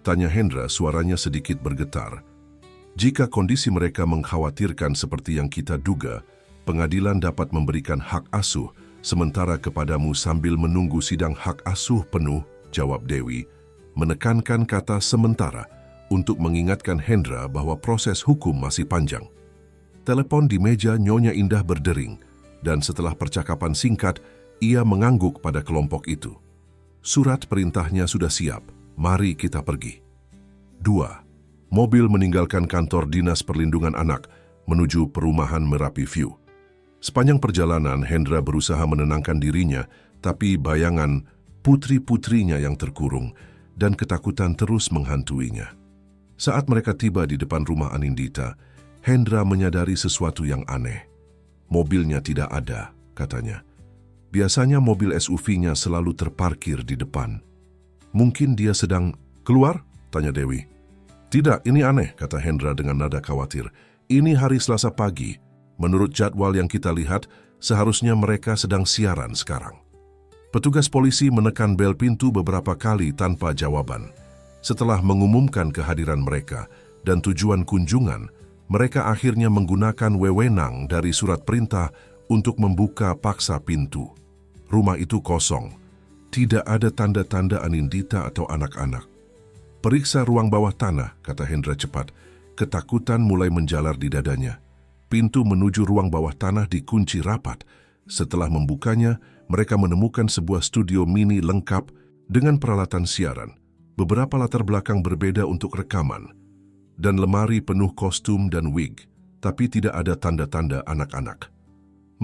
tanya Hendra, suaranya sedikit bergetar. "Jika kondisi mereka mengkhawatirkan seperti yang kita duga, pengadilan dapat memberikan hak asuh sementara kepadamu sambil menunggu sidang hak asuh penuh," jawab Dewi, menekankan kata sementara untuk mengingatkan Hendra bahwa proses hukum masih panjang. Telepon di meja Nyonya Indah berdering, dan setelah percakapan singkat, ia mengangguk pada kelompok itu. "Surat perintahnya sudah siap, mari kita pergi." 2. Mobil meninggalkan kantor Dinas Perlindungan Anak menuju perumahan Merapi View. Sepanjang perjalanan, Hendra berusaha menenangkan dirinya, tapi bayangan putri-putrinya yang terkurung dan ketakutan terus menghantuinya. Saat mereka tiba di depan rumah Anindita, Hendra menyadari sesuatu yang aneh. Mobilnya tidak ada, katanya. Biasanya mobil SUV-nya selalu terparkir di depan. "Mungkin dia sedang keluar?" tanya Dewi. "Tidak, ini aneh," kata Hendra dengan nada khawatir. "Ini hari Selasa pagi. Menurut jadwal yang kita lihat, seharusnya mereka sedang siaran sekarang." Petugas polisi menekan bel pintu beberapa kali tanpa jawaban. Setelah mengumumkan kehadiran mereka dan tujuan kunjungan, mereka akhirnya menggunakan wewenang dari surat perintah untuk membuka paksa pintu. Rumah itu kosong. Tidak ada tanda-tanda Anindita atau anak-anak. Periksa ruang bawah tanah, kata Hendra cepat. Ketakutan mulai menjalar di dadanya. Pintu menuju ruang bawah tanah dikunci rapat. Setelah membukanya, mereka menemukan sebuah studio mini lengkap dengan peralatan siaran, beberapa latar belakang berbeda untuk rekaman, dan lemari penuh kostum dan wig, tapi tidak ada tanda-tanda anak-anak.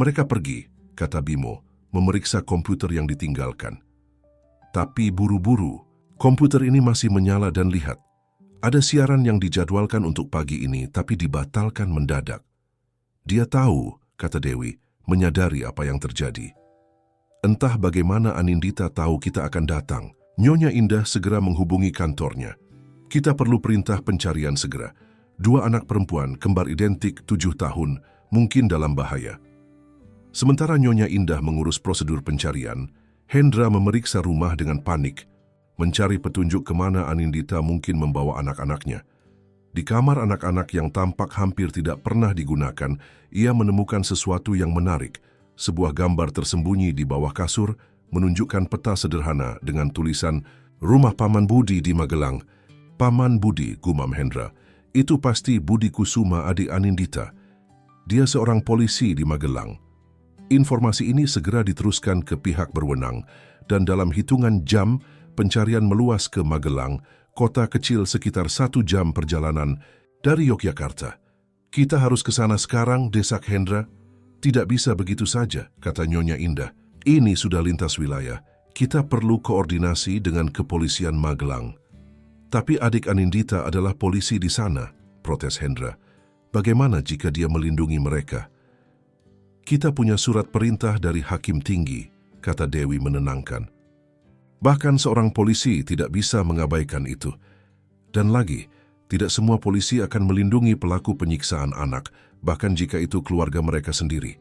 Mereka pergi, kata Bimo, memeriksa komputer yang ditinggalkan. Tapi buru-buru, komputer ini masih menyala dan lihat. Ada siaran yang dijadwalkan untuk pagi ini, tapi dibatalkan mendadak. Dia tahu, kata Dewi, menyadari apa yang terjadi. Entah bagaimana Anindita tahu kita akan datang. Nyonya Indah segera menghubungi kantornya. Kita perlu perintah pencarian segera. 2 anak perempuan, kembar identik 7 tahun, mungkin dalam bahaya. Sementara Nyonya Indah mengurus prosedur pencarian, Hendra memeriksa rumah dengan panik, mencari petunjuk kemana Anindita mungkin membawa anak-anaknya. Di kamar anak-anak yang tampak hampir tidak pernah digunakan, ia menemukan sesuatu yang menarik. Sebuah gambar tersembunyi di bawah kasur menunjukkan peta sederhana dengan tulisan Rumah Paman Budi di Magelang. Paman Budi, gumam Hendra. Itu pasti Budi Kusuma, adik Anindita. Dia seorang polisi di Magelang. Informasi ini segera diteruskan ke pihak berwenang, dan dalam hitungan jam, pencarian meluas ke Magelang, kota kecil sekitar 1 jam perjalanan dari Yogyakarta. Kita harus ke sana sekarang, desak Hendra. Tidak bisa begitu saja, kata Nyonya Indah. Ini sudah lintas wilayah. Kita perlu koordinasi dengan kepolisian Magelang. Tapi adik Anindita adalah polisi di sana, protes Hendra. Bagaimana jika dia melindungi mereka? Kita punya surat perintah dari hakim tinggi, kata Dewi menenangkan. Bahkan seorang polisi tidak bisa mengabaikan itu. Dan lagi, tidak semua polisi akan melindungi pelaku penyiksaan anak, bahkan jika itu keluarga mereka sendiri.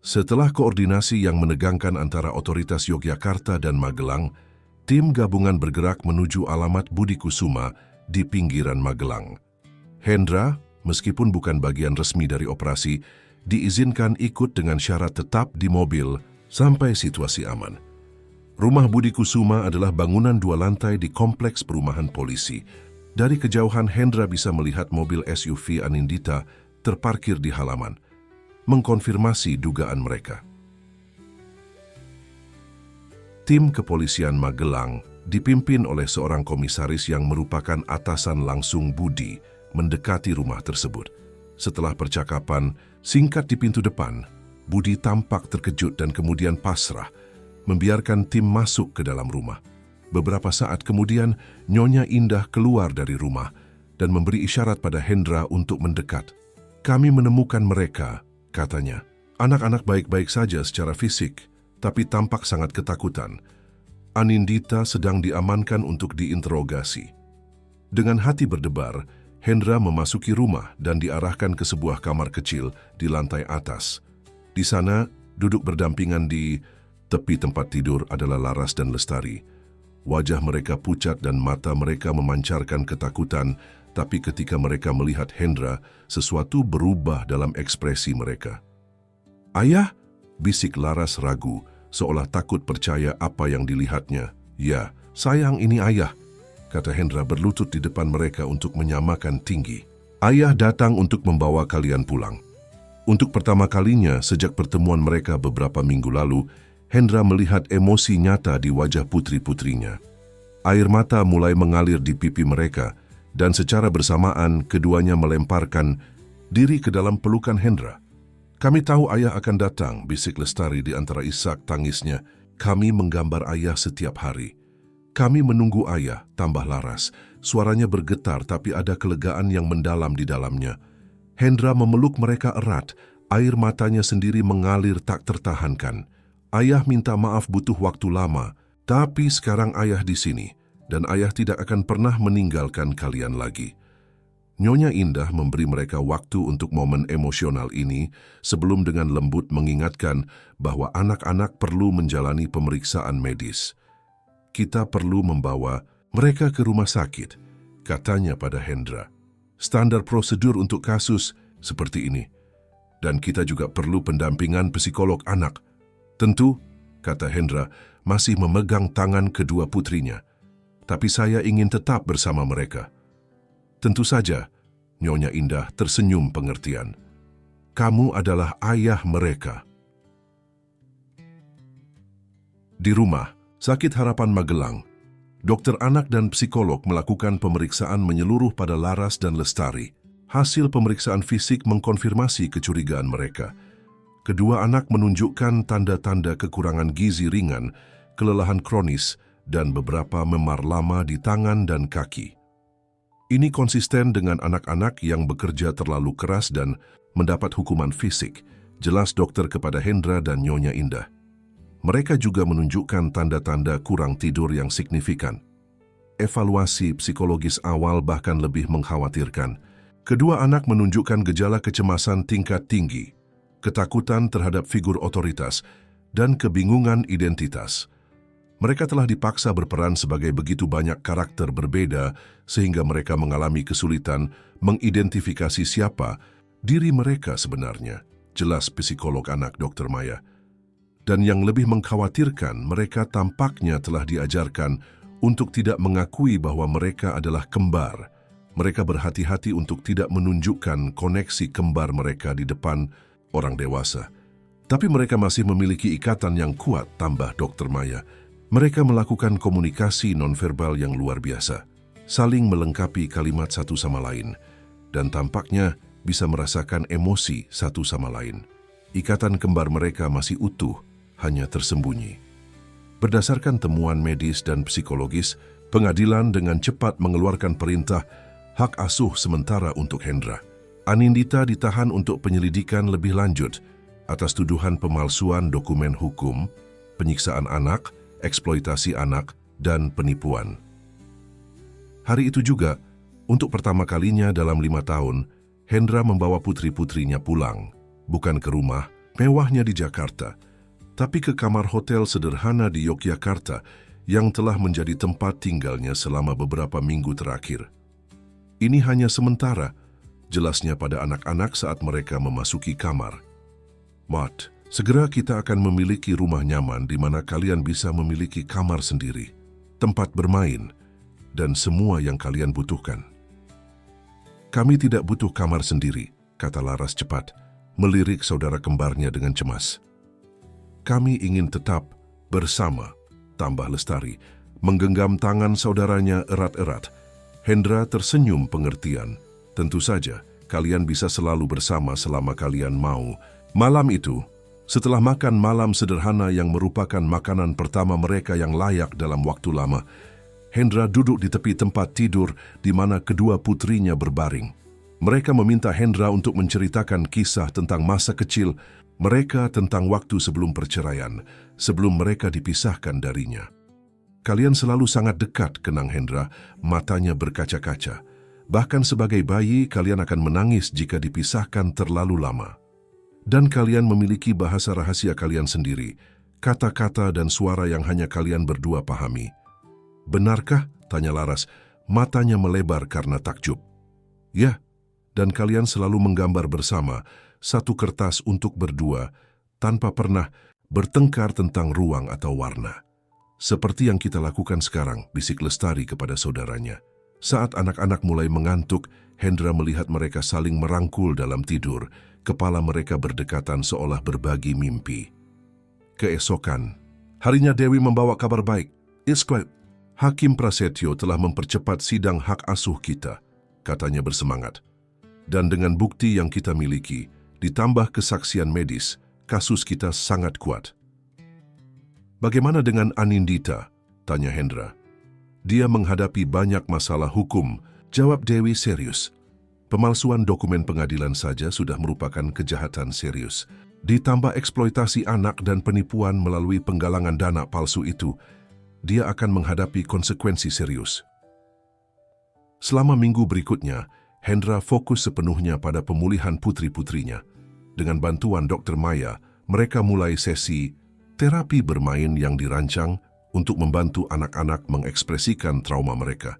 Setelah koordinasi yang menegangkan antara otoritas Yogyakarta dan Magelang, tim gabungan bergerak menuju alamat Budi Kusuma di pinggiran Magelang. Hendra, meskipun bukan bagian resmi dari operasi, diizinkan ikut dengan syarat tetap di mobil sampai situasi aman. Rumah Budi Kusuma adalah bangunan 2 lantai di kompleks perumahan polisi. Dari kejauhan Hendra bisa melihat mobil SUV Anindita terparkir di halaman, mengkonfirmasi dugaan mereka. Tim kepolisian Magelang dipimpin oleh seorang komisaris yang merupakan atasan langsung Budi mendekati rumah tersebut. Setelah percakapan singkat di pintu depan, Budi tampak terkejut dan kemudian pasrah, membiarkan tim masuk ke dalam rumah. Beberapa saat kemudian, Nyonya Indah keluar dari rumah dan memberi isyarat pada Hendra untuk mendekat. Kami menemukan mereka, katanya. Anak-anak baik-baik saja secara fisik, tapi tampak sangat ketakutan. Anindita sedang diamankan untuk diinterogasi. Dengan hati berdebar, Hendra memasuki rumah dan diarahkan ke sebuah kamar kecil di lantai atas. Di sana, duduk berdampingan di tepi tempat tidur adalah Laras dan Lestari. Wajah mereka pucat dan mata mereka memancarkan ketakutan, tapi ketika mereka melihat Hendra, sesuatu berubah dalam ekspresi mereka. "Ayah?" bisik Laras ragu, seolah takut percaya apa yang dilihatnya. "Ya, sayang, ini ayah," kata Hendra berlutut di depan mereka untuk menyamakan tinggi. "Ayah datang untuk membawa kalian pulang." Untuk pertama kalinya sejak pertemuan mereka beberapa minggu lalu, Hendra melihat emosi nyata di wajah putri-putrinya. Air mata mulai mengalir di pipi mereka, dan secara bersamaan keduanya melemparkan diri ke dalam pelukan Hendra. "Kami tahu ayah akan datang," bisik Lestari di antara isak tangisnya. "Kami menggambar ayah setiap hari." "Kami menunggu ayah," tambah Laras. Suaranya bergetar tapi ada kelegaan yang mendalam di dalamnya. Hendra memeluk mereka erat, air matanya sendiri mengalir tak tertahankan. "Ayah minta maaf butuh waktu lama, tapi sekarang ayah di sini, dan ayah tidak akan pernah meninggalkan kalian lagi." Nyonya Indah memberi mereka waktu untuk momen emosional ini sebelum dengan lembut mengingatkan bahwa anak-anak perlu menjalani pemeriksaan medis. "Kita perlu membawa mereka ke rumah sakit," katanya pada Hendra. "Standar prosedur untuk kasus seperti ini. Dan kita juga perlu pendampingan psikolog anak." "Tentu," kata Hendra, masih memegang tangan kedua putrinya. Tapi saya ingin tetap bersama mereka. Tentu saja, Nyonya Indah tersenyum pengertian. Kamu adalah ayah mereka. Di rumah, Sakit Harapan Magelang, dokter anak dan psikolog melakukan pemeriksaan menyeluruh pada Laras dan Lestari. Hasil pemeriksaan fisik mengkonfirmasi kecurigaan mereka. Kedua anak menunjukkan tanda-tanda kekurangan gizi ringan, kelelahan kronis, dan beberapa memar lama di tangan dan kaki. Ini konsisten dengan anak-anak yang bekerja terlalu keras dan mendapat hukuman fisik, jelas dokter kepada Hendra dan Nyonya Indah. Mereka juga menunjukkan tanda-tanda kurang tidur yang signifikan. Evaluasi psikologis awal bahkan lebih mengkhawatirkan. Kedua anak menunjukkan gejala kecemasan tingkat tinggi, ketakutan terhadap figur otoritas, dan kebingungan identitas. Mereka telah dipaksa berperan sebagai begitu banyak karakter berbeda sehingga mereka mengalami kesulitan mengidentifikasi siapa diri mereka sebenarnya, jelas psikolog anak Dr. Maya. Dan yang lebih mengkhawatirkan, mereka tampaknya telah diajarkan untuk tidak mengakui bahwa mereka adalah kembar. Mereka berhati-hati untuk tidak menunjukkan koneksi kembar mereka di depan orang dewasa. Tapi mereka masih memiliki ikatan yang kuat, tambah Dr. Maya. Mereka melakukan komunikasi nonverbal yang luar biasa, saling melengkapi kalimat satu sama lain, dan tampaknya bisa merasakan emosi satu sama lain. Ikatan kembar mereka masih utuh, hanya tersembunyi. Berdasarkan temuan medis dan psikologis, pengadilan dengan cepat mengeluarkan perintah hak asuh sementara untuk Hendra. Anindita ditahan untuk penyelidikan lebih lanjut atas tuduhan pemalsuan dokumen hukum, penyiksaan anak, eksploitasi anak, dan penipuan. Hari itu juga, untuk pertama kalinya dalam 5 tahun, Hendra membawa putri-putrinya pulang, bukan ke rumah mewahnya di Jakarta, tapi ke kamar hotel sederhana di Yogyakarta yang telah menjadi tempat tinggalnya selama beberapa minggu terakhir. Ini hanya sementara, jelasnya pada anak-anak saat mereka memasuki kamar. Mat, segera kita akan memiliki rumah nyaman di mana kalian bisa memiliki kamar sendiri, tempat bermain, dan semua yang kalian butuhkan. Kami tidak butuh kamar sendiri, kata Laras cepat, melirik saudara kembarnya dengan cemas. Kami ingin tetap bersama, tambah Lestari, menggenggam tangan saudaranya erat-erat. Hendra tersenyum pengertian. Tentu saja, kalian bisa selalu bersama selama kalian mau. Malam itu, setelah makan malam sederhana yang merupakan makanan pertama mereka yang layak dalam waktu lama, Hendra duduk di tepi tempat tidur di mana kedua putrinya berbaring. Mereka meminta Hendra untuk menceritakan kisah tentang masa kecil mereka, tentang waktu sebelum perceraian, sebelum mereka dipisahkan darinya. Kalian selalu sangat dekat, kenang Hendra, matanya berkaca-kaca. Bahkan sebagai bayi, kalian akan menangis jika dipisahkan terlalu lama. Dan kalian memiliki bahasa rahasia kalian sendiri, kata-kata dan suara yang hanya kalian berdua pahami. Benarkah? Tanya Laras, matanya melebar karena takjub. Ya, dan kalian selalu menggambar bersama, satu kertas untuk berdua, tanpa pernah bertengkar tentang ruang atau warna. Seperti yang kita lakukan sekarang, bisik Lestari kepada saudaranya. Saat anak-anak mulai mengantuk, Hendra melihat mereka saling merangkul dalam tidur, kepala mereka berdekatan seolah berbagi mimpi. Keesokan, harinya Dewi membawa kabar baik. Isquat, Hakim Prasetyo telah mempercepat sidang hak asuh kita, katanya bersemangat. Dan dengan bukti yang kita miliki, ditambah kesaksian medis, kasus kita sangat kuat. Bagaimana dengan Anindita? Tanya Hendra. Dia menghadapi banyak masalah hukum, jawab Dewi serius. Pemalsuan dokumen pengadilan saja sudah merupakan kejahatan serius. Ditambah eksploitasi anak dan penipuan melalui penggalangan dana palsu itu, dia akan menghadapi konsekuensi serius. Selama minggu berikutnya, Hendra fokus sepenuhnya pada pemulihan putri-putrinya. Dengan bantuan Dr. Maya, mereka mulai sesi terapi bermain yang dirancang untuk membantu anak-anak mengekspresikan trauma mereka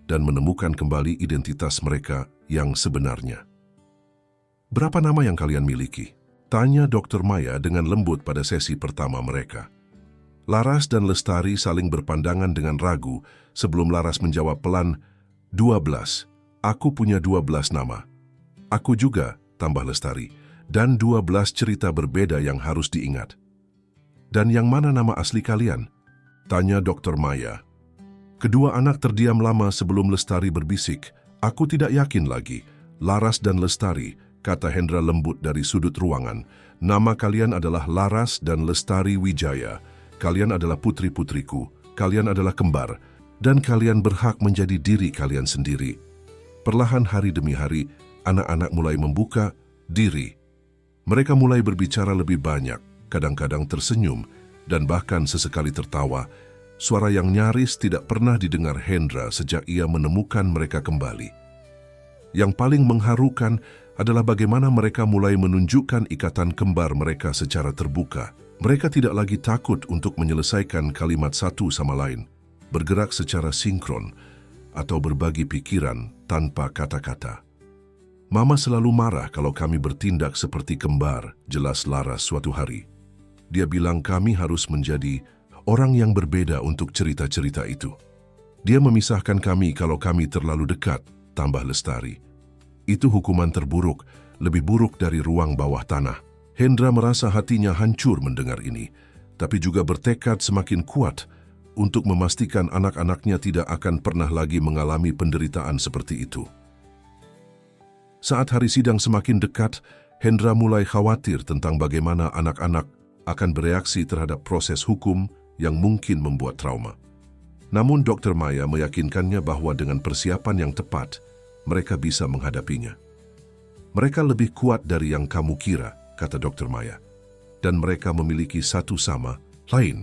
dan menemukan kembali identitas mereka yang sebenarnya. Berapa nama yang kalian miliki? Tanya Dr. Maya dengan lembut pada sesi pertama mereka. Laras dan Lestari saling berpandangan dengan ragu sebelum Laras menjawab pelan, 12. Aku punya 12 nama. Aku juga, tambah Lestari, dan 12 cerita berbeda yang harus diingat. Dan yang mana nama asli kalian? Tanya Dr. Maya. Kedua anak terdiam lama sebelum Lestari berbisik. Aku tidak yakin lagi. Laras dan Lestari, kata Hendra lembut dari sudut ruangan. Nama kalian adalah Laras dan Lestari Wijaya. Kalian adalah putri-putriku. Kalian adalah kembar. Dan kalian berhak menjadi diri kalian sendiri. Perlahan hari demi hari, anak-anak mulai membuka diri. Mereka mulai berbicara lebih banyak, kadang-kadang tersenyum, dan bahkan sesekali tertawa. Suara yang nyaris tidak pernah didengar Hendra sejak ia menemukan mereka kembali. Yang paling mengharukan adalah bagaimana mereka mulai menunjukkan ikatan kembar mereka secara terbuka. Mereka tidak lagi takut untuk menyelesaikan kalimat satu sama lain, bergerak secara sinkron, atau berbagi pikiran tanpa kata-kata. Mama selalu marah kalau kami bertindak seperti kembar, jelas Laras suatu hari. Dia bilang kami harus menjadi orang yang berbeda untuk cerita-cerita itu. Dia memisahkan kami kalau kami terlalu dekat, tambah Lestari. Itu hukuman terburuk, lebih buruk dari ruang bawah tanah. Hendra merasa hatinya hancur mendengar ini, tapi juga bertekad semakin kuat untuk memastikan anak-anaknya tidak akan pernah lagi mengalami penderitaan seperti itu. Saat hari sidang semakin dekat, Hendra mulai khawatir tentang bagaimana anak-anak akan bereaksi terhadap proses hukum yang mungkin membuat trauma. Namun Dr. Maya meyakinkannya bahwa dengan persiapan yang tepat, mereka bisa menghadapinya. Mereka lebih kuat dari yang kamu kira, kata Dr. Maya. Dan mereka memiliki satu sama lain.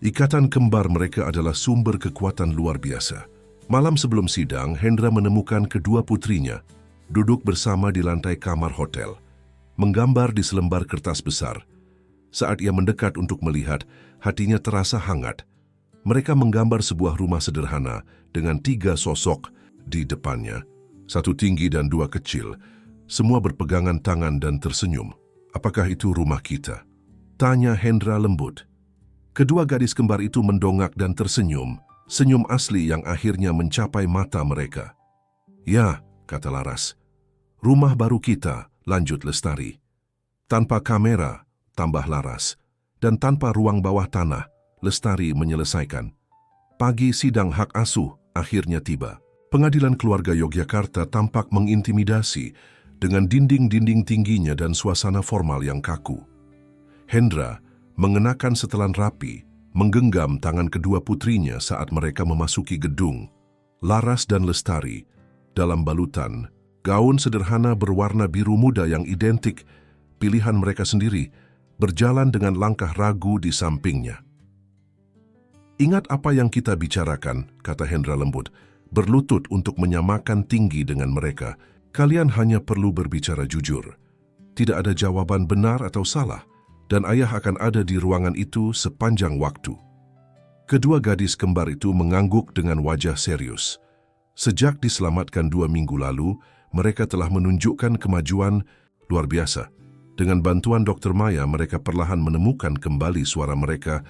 Ikatan kembar mereka adalah sumber kekuatan luar biasa. Malam sebelum sidang, Hendra menemukan kedua putrinya duduk bersama di lantai kamar hotel, menggambar di selembar kertas besar. Saat ia mendekat untuk melihat, hatinya terasa hangat. Mereka menggambar sebuah rumah sederhana dengan 3 sosok di depannya, 1 tinggi dan 2 kecil. Semua berpegangan tangan dan tersenyum. Apakah itu rumah kita? Tanya Hendra lembut. Kedua gadis kembar itu mendongak dan tersenyum, senyum asli yang akhirnya mencapai mata mereka. Ya, kata Laras. Rumah baru kita, lanjut Lestari. Tanpa kamera, tambah Laras. Dan tanpa ruang bawah tanah, Lestari menyelesaikan. Pagi sidang hak asuh akhirnya tiba. Pengadilan Keluarga Yogyakarta tampak mengintimidasi dengan dinding-dinding tingginya dan suasana formal yang kaku. Hendra mengenakan setelan rapi, menggenggam tangan kedua putrinya saat mereka memasuki gedung. Laras dan Lestari, dalam balutan, gaun sederhana berwarna biru muda yang identik, pilihan mereka sendiri, berjalan dengan langkah ragu di sampingnya. Ingat apa yang kita bicarakan, kata Hendra lembut, berlutut untuk menyamakan tinggi dengan mereka. Kalian hanya perlu berbicara jujur. Tidak ada jawaban benar atau salah, dan ayah akan ada di ruangan itu sepanjang waktu. Kedua gadis kembar itu mengangguk dengan wajah serius. Sejak diselamatkan 2 minggu lalu, mereka telah menunjukkan kemajuan luar biasa. Dengan bantuan Dr. Maya, mereka perlahan menemukan kembali suara mereka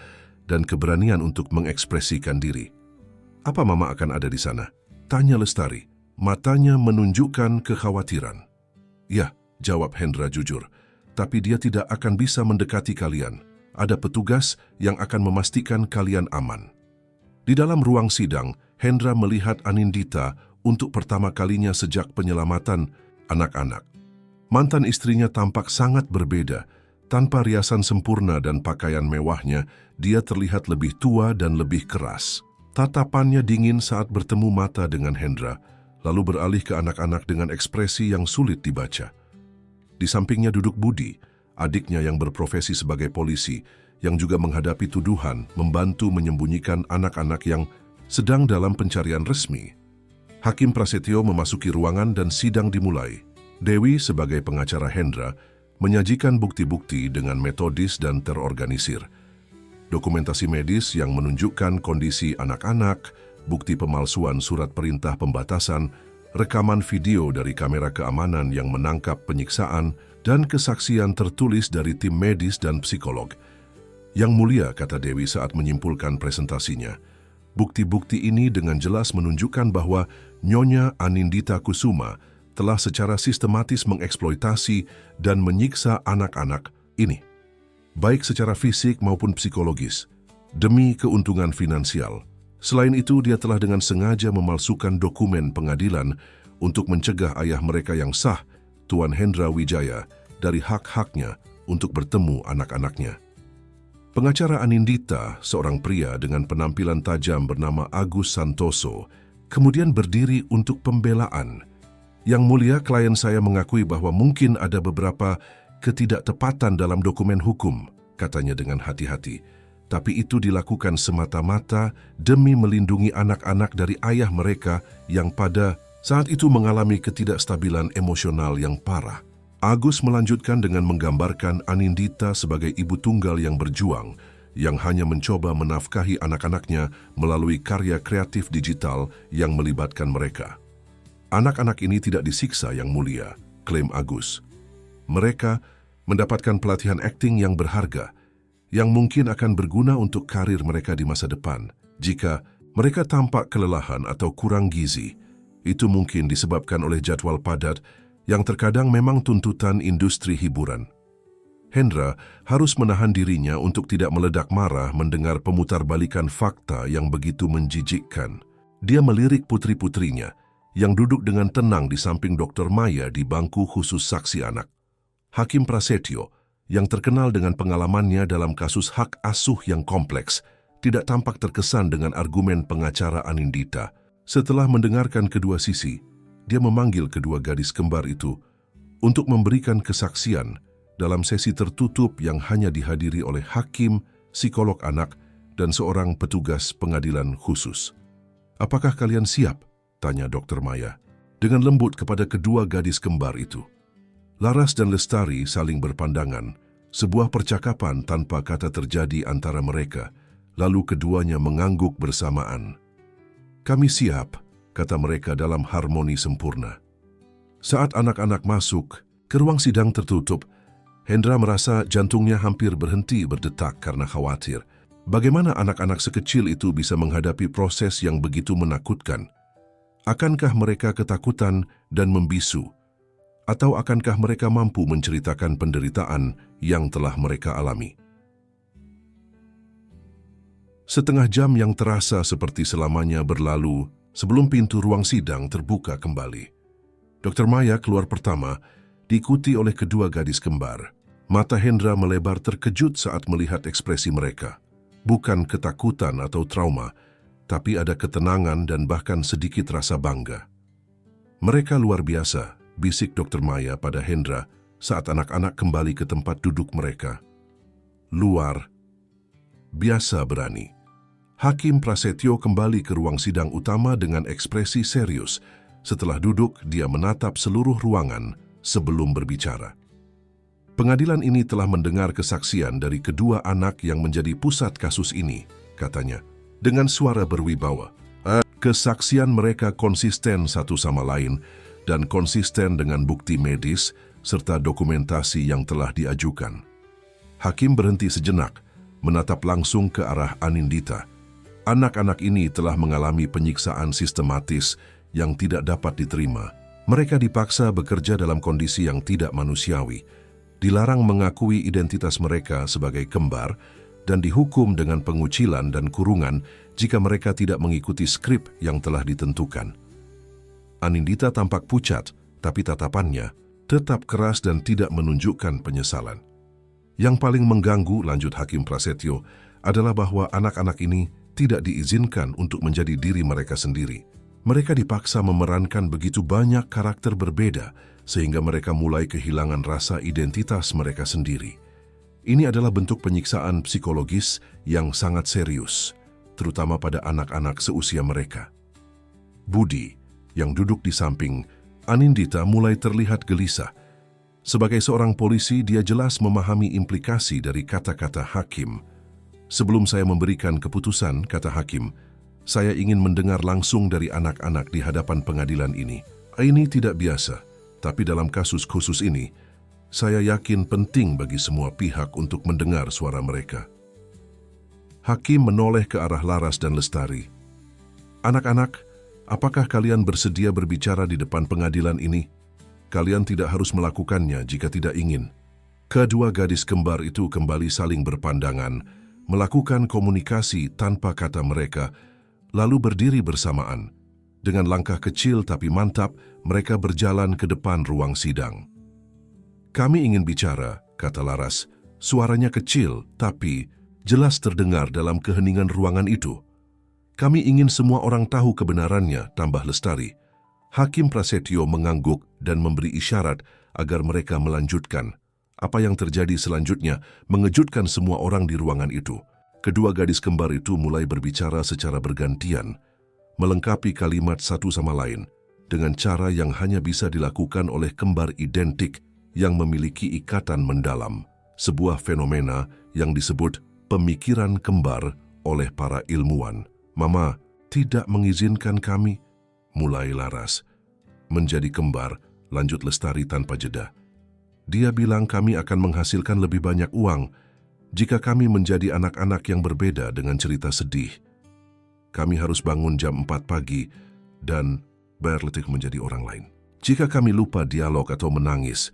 dan keberanian untuk mengekspresikan diri. Apa Mama akan ada di sana? Tanya Lestari. Matanya menunjukkan kekhawatiran. Ya, jawab Hendra jujur. Tapi dia tidak akan bisa mendekati kalian. Ada petugas yang akan memastikan kalian aman. Di dalam ruang sidang, Hendra melihat Anindita untuk pertama kalinya sejak penyelamatan anak-anak. Mantan istrinya tampak sangat berbeda. Tanpa riasan sempurna dan pakaian mewahnya, dia terlihat lebih tua dan lebih keras. Tatapannya dingin saat bertemu mata dengan Hendra, lalu beralih ke anak-anak dengan ekspresi yang sulit dibaca. Di sampingnya duduk Budi, adiknya yang berprofesi sebagai polisi, yang juga menghadapi tuduhan membantu menyembunyikan anak-anak yang sedang dalam pencarian resmi. Hakim Prasetyo memasuki ruangan dan sidang dimulai. Dewi sebagai pengacara Hendra menyajikan bukti-bukti dengan metodis dan terorganisir. Dokumentasi medis yang menunjukkan kondisi anak-anak, bukti pemalsuan surat perintah pembatasan, rekaman video dari kamera keamanan yang menangkap penyiksaan, dan kesaksian tertulis dari tim medis dan psikolog. Yang mulia, kata Dewi saat menyimpulkan presentasinya, bukti-bukti ini dengan jelas menunjukkan bahwa Nyonya Anindita Kusuma telah secara sistematis mengeksploitasi dan menyiksa anak-anak ini, baik secara fisik maupun psikologis, demi keuntungan finansial. Selain itu, dia telah dengan sengaja memalsukan dokumen pengadilan untuk mencegah ayah mereka yang sah, Tuan Hendra Wijaya, dari hak-haknya untuk bertemu anak-anaknya. Pengacara Anindita, seorang pria dengan penampilan tajam bernama Agus Santoso, kemudian berdiri untuk pembelaan. Yang mulia, klien saya mengakui bahwa mungkin ada beberapa ketidaktepatan dalam dokumen hukum, katanya dengan hati-hati. Tapi itu dilakukan semata-mata demi melindungi anak-anak dari ayah mereka yang pada saat itu mengalami ketidakstabilan emosional yang parah. Agus melanjutkan dengan menggambarkan Anindita sebagai ibu tunggal yang berjuang, yang hanya mencoba menafkahi anak-anaknya melalui karya kreatif digital yang melibatkan mereka. Anak-anak ini tidak disiksa, Yang Mulia, klaim Agus. Mereka mendapatkan pelatihan akting yang berharga, yang mungkin akan berguna untuk karir mereka di masa depan. Jika mereka tampak kelelahan atau kurang gizi, itu mungkin disebabkan oleh jadwal padat yang terkadang memang tuntutan industri hiburan. Hendra harus menahan dirinya untuk tidak meledak marah mendengar pemutarbalikan fakta yang begitu menjijikkan. Dia melirik putri-putrinya yang duduk dengan tenang di samping Dr. Maya di bangku khusus saksi anak. Hakim Prasetyo, yang terkenal dengan pengalamannya dalam kasus hak asuh yang kompleks, tidak tampak terkesan dengan argumen pengacara Anindita. Setelah mendengarkan kedua sisi, dia memanggil kedua gadis kembar itu untuk memberikan kesaksian dalam sesi tertutup yang hanya dihadiri oleh hakim, psikolog anak, dan seorang petugas pengadilan khusus. "Apakah kalian siap?" tanya Dr. Maya dengan lembut kepada kedua gadis kembar itu. Laras dan Lestari saling berpandangan, sebuah percakapan tanpa kata terjadi antara mereka, lalu keduanya mengangguk bersamaan. "Kami siap," kata mereka dalam harmoni sempurna. Saat anak-anak masuk ke ruang sidang tertutup, Hendra merasa jantungnya hampir berhenti berdetak karena khawatir. Bagaimana anak-anak sekecil itu bisa menghadapi proses yang begitu menakutkan? Akankah mereka ketakutan dan membisu? Atau akankah mereka mampu menceritakan penderitaan yang telah mereka alami? Setengah jam yang terasa seperti selamanya berlalu sebelum pintu ruang sidang terbuka kembali. Dr. Maya keluar pertama, diikuti oleh kedua gadis kembar. Mata Hendra melebar terkejut saat melihat ekspresi mereka. Bukan ketakutan atau trauma, tapi ada ketenangan dan bahkan sedikit rasa bangga. "Mereka luar biasa," bisik Dr. Maya pada Hendra saat anak-anak kembali ke tempat duduk mereka. "Luar biasa berani." Hakim Prasetyo kembali ke ruang sidang utama dengan ekspresi serius. Setelah duduk, dia menatap seluruh ruangan sebelum berbicara. "Pengadilan ini telah mendengar kesaksian dari kedua anak yang menjadi pusat kasus ini," katanya, dengan suara berwibawa. Kesaksian mereka konsisten satu sama lain dan konsisten dengan bukti medis serta dokumentasi yang telah diajukan. Hakim berhenti sejenak, menatap langsung ke arah Anindita. Anak-anak ini telah mengalami penyiksaan sistematis yang tidak dapat diterima. Mereka dipaksa bekerja dalam kondisi yang tidak manusiawi, dilarang mengakui identitas mereka sebagai kembar, dan dihukum dengan pengucilan dan kurungan jika mereka tidak mengikuti skrip yang telah ditentukan. Anindita tampak pucat, tapi tatapannya tetap keras dan tidak menunjukkan penyesalan. "Yang paling mengganggu," lanjut Hakim Prasetyo, "adalah bahwa anak-anak ini tidak diizinkan untuk menjadi diri mereka sendiri. Mereka dipaksa memerankan begitu banyak karakter berbeda sehingga mereka mulai kehilangan rasa identitas mereka sendiri. Ini adalah bentuk penyiksaan psikologis yang sangat serius, terutama pada anak-anak seusia mereka." Budi, yang duduk di samping Anindita, mulai terlihat gelisah. Sebagai seorang polisi, dia jelas memahami implikasi dari kata-kata hakim. "Sebelum saya memberikan keputusan," kata hakim, "saya ingin mendengar langsung dari anak-anak di hadapan pengadilan ini. Ini tidak biasa, tapi dalam kasus khusus ini, saya yakin penting bagi semua pihak untuk mendengar suara mereka." Hakim menoleh ke arah Laras dan Lestari. "Anak-anak, apakah kalian bersedia berbicara di depan pengadilan ini? Kalian tidak harus melakukannya jika tidak ingin." Kedua gadis kembar itu kembali saling berpandangan, melakukan komunikasi tanpa kata mereka, lalu berdiri bersamaan. Dengan langkah kecil tapi mantap, mereka berjalan ke depan ruang sidang. "Kami ingin bicara," kata Laras. Suaranya kecil, tapi jelas terdengar dalam keheningan ruangan itu. "Kami ingin semua orang tahu kebenarannya," tambah Lestari. Hakim Prasetyo mengangguk dan memberi isyarat agar mereka melanjutkan. Apa yang terjadi selanjutnya mengejutkan semua orang di ruangan itu. Kedua gadis kembar itu mulai berbicara secara bergantian, melengkapi kalimat satu sama lain, dengan cara yang hanya bisa dilakukan oleh kembar identik yang memiliki ikatan mendalam. Sebuah fenomena yang disebut pemikiran kembar oleh para ilmuwan. "Mama tidak mengizinkan kami," mulai Laras. "Menjadi kembar," lanjut Lestari tanpa jeda. "Dia bilang kami akan menghasilkan lebih banyak uang jika kami menjadi anak-anak yang berbeda dengan cerita sedih. Kami harus bangun jam 4 pagi dan berletih menjadi orang lain. Jika kami lupa dialog atau menangis,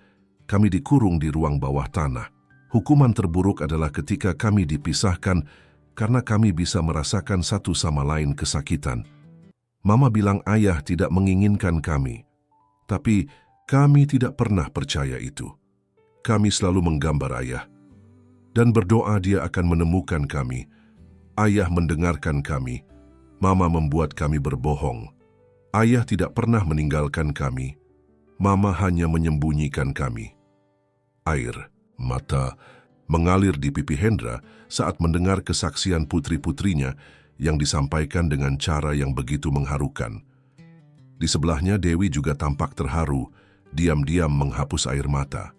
kami dikurung di ruang bawah tanah. Hukuman terburuk adalah ketika kami dipisahkan karena kami bisa merasakan satu sama lain kesakitan. Mama bilang ayah tidak menginginkan kami, tapi kami tidak pernah percaya itu. Kami selalu menggambar ayah dan berdoa dia akan menemukan kami. Ayah mendengarkan kami. Mama membuat kami berbohong. Ayah tidak pernah meninggalkan kami. Mama hanya menyembunyikan kami." Air mata mengalir di pipi Hendra saat mendengar kesaksian putri-putrinya yang disampaikan dengan cara yang begitu mengharukan. Di sebelahnya Dewi juga tampak terharu, diam-diam menghapus air mata.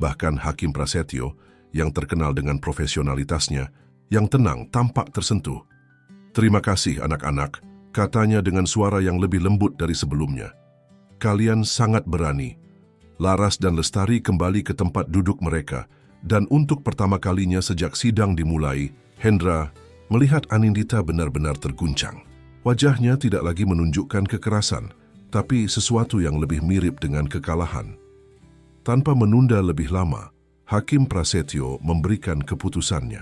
Bahkan Hakim Prasetyo, yang terkenal dengan profesionalitasnya, yang tenang tampak tersentuh. "Terima kasih anak-anak," katanya dengan suara yang lebih lembut dari sebelumnya. "Kalian sangat berani." Laras dan Lestari kembali ke tempat duduk mereka, dan untuk pertama kalinya sejak sidang dimulai, Hendra melihat Anindita benar-benar terguncang. Wajahnya tidak lagi menunjukkan kekerasan, tapi sesuatu yang lebih mirip dengan kekalahan. Tanpa menunda lebih lama, Hakim Prasetyo memberikan keputusannya.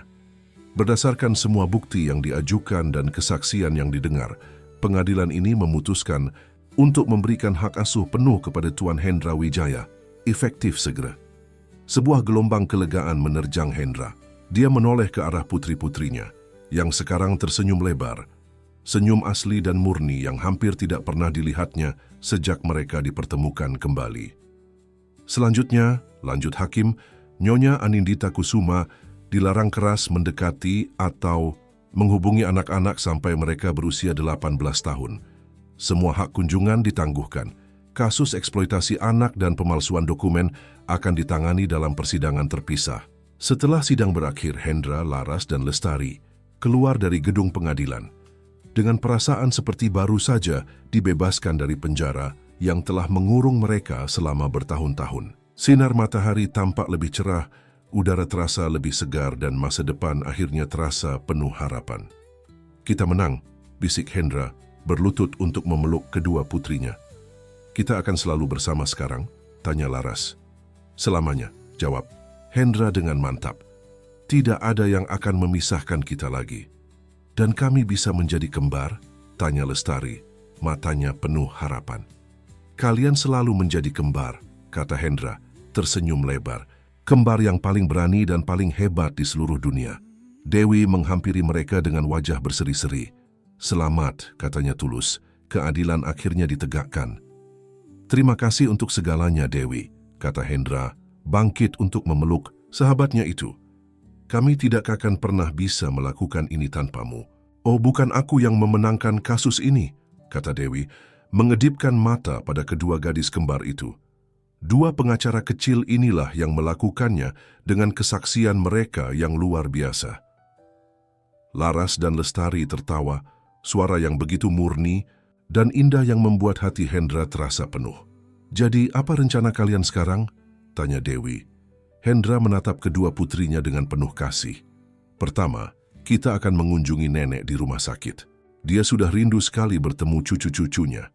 Berdasarkan semua bukti yang diajukan dan kesaksian yang didengar, pengadilan ini memutuskan untuk memberikan hak asuh penuh kepada Tuan Hendra Wijaya, efektif segera. Sebuah gelombang kelegaan menerjang Hendra. Dia menoleh ke arah putri-putrinya, yang sekarang tersenyum lebar. Senyum asli dan murni yang hampir tidak pernah dilihatnya sejak mereka dipertemukan kembali. Selanjutnya, lanjut Hakim, Nyonya Anindita Kusuma dilarang keras mendekati atau menghubungi anak-anak sampai mereka berusia 18 tahun. Semua hak kunjungan ditangguhkan. Kasus eksploitasi anak dan pemalsuan dokumen akan ditangani dalam persidangan terpisah. Setelah sidang berakhir, Hendra, Laras, dan Lestari keluar dari gedung pengadilan dengan perasaan seperti baru saja dibebaskan dari penjara yang telah mengurung mereka selama bertahun-tahun. Sinar matahari tampak lebih cerah, udara terasa lebih segar, dan masa depan akhirnya terasa penuh harapan. "Kita menang," bisik Hendra, berlutut untuk memeluk kedua putrinya. "Kita akan selalu bersama sekarang?" tanya Laras. "Selamanya," jawab Hendra dengan mantap. "Tidak ada yang akan memisahkan kita lagi." "Dan kami bisa menjadi kembar?" tanya Lestari, matanya penuh harapan. "Kalian selalu menjadi kembar," kata Hendra, tersenyum lebar. "Kembar yang paling berani dan paling hebat di seluruh dunia." Dewi menghampiri mereka dengan wajah berseri-seri. "Selamat," katanya tulus, "keadilan akhirnya ditegakkan." "Terima kasih untuk segalanya, Dewi," kata Hendra, bangkit untuk memeluk sahabatnya itu. "Kami tidak akan pernah bisa melakukan ini tanpamu." "Oh, bukan aku yang memenangkan kasus ini," kata Dewi, mengedipkan mata pada kedua gadis kembar itu. "Dua pengacara kecil inilah yang melakukannya dengan kesaksian mereka yang luar biasa." Laras dan Lestari tertawa, suara yang begitu murni dan indah yang membuat hati Hendra terasa penuh. "Jadi apa rencana kalian sekarang?" tanya Dewi. Hendra menatap kedua putrinya dengan penuh kasih. "Pertama, kita akan mengunjungi nenek di rumah sakit. Dia sudah rindu sekali bertemu cucu-cucunya.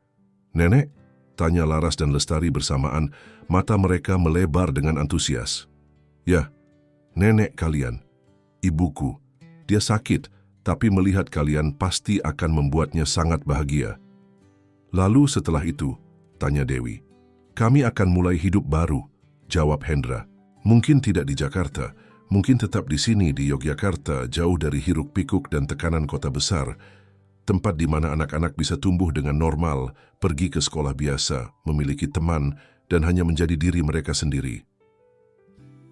Nenek? Tanya Laras dan Lestari bersamaan, mata mereka melebar dengan antusias. Ya, nenek kalian, ibuku. Dia sakit, tapi melihat kalian pasti akan membuatnya sangat bahagia. Lalu setelah itu, tanya Dewi. Kami akan mulai hidup baru, jawab Hendra. Mungkin tidak di Jakarta, mungkin tetap di sini di Yogyakarta, jauh dari hiruk-pikuk dan tekanan kota besar, tempat di mana anak-anak bisa tumbuh dengan normal, pergi ke sekolah biasa, memiliki teman, dan hanya menjadi diri mereka sendiri.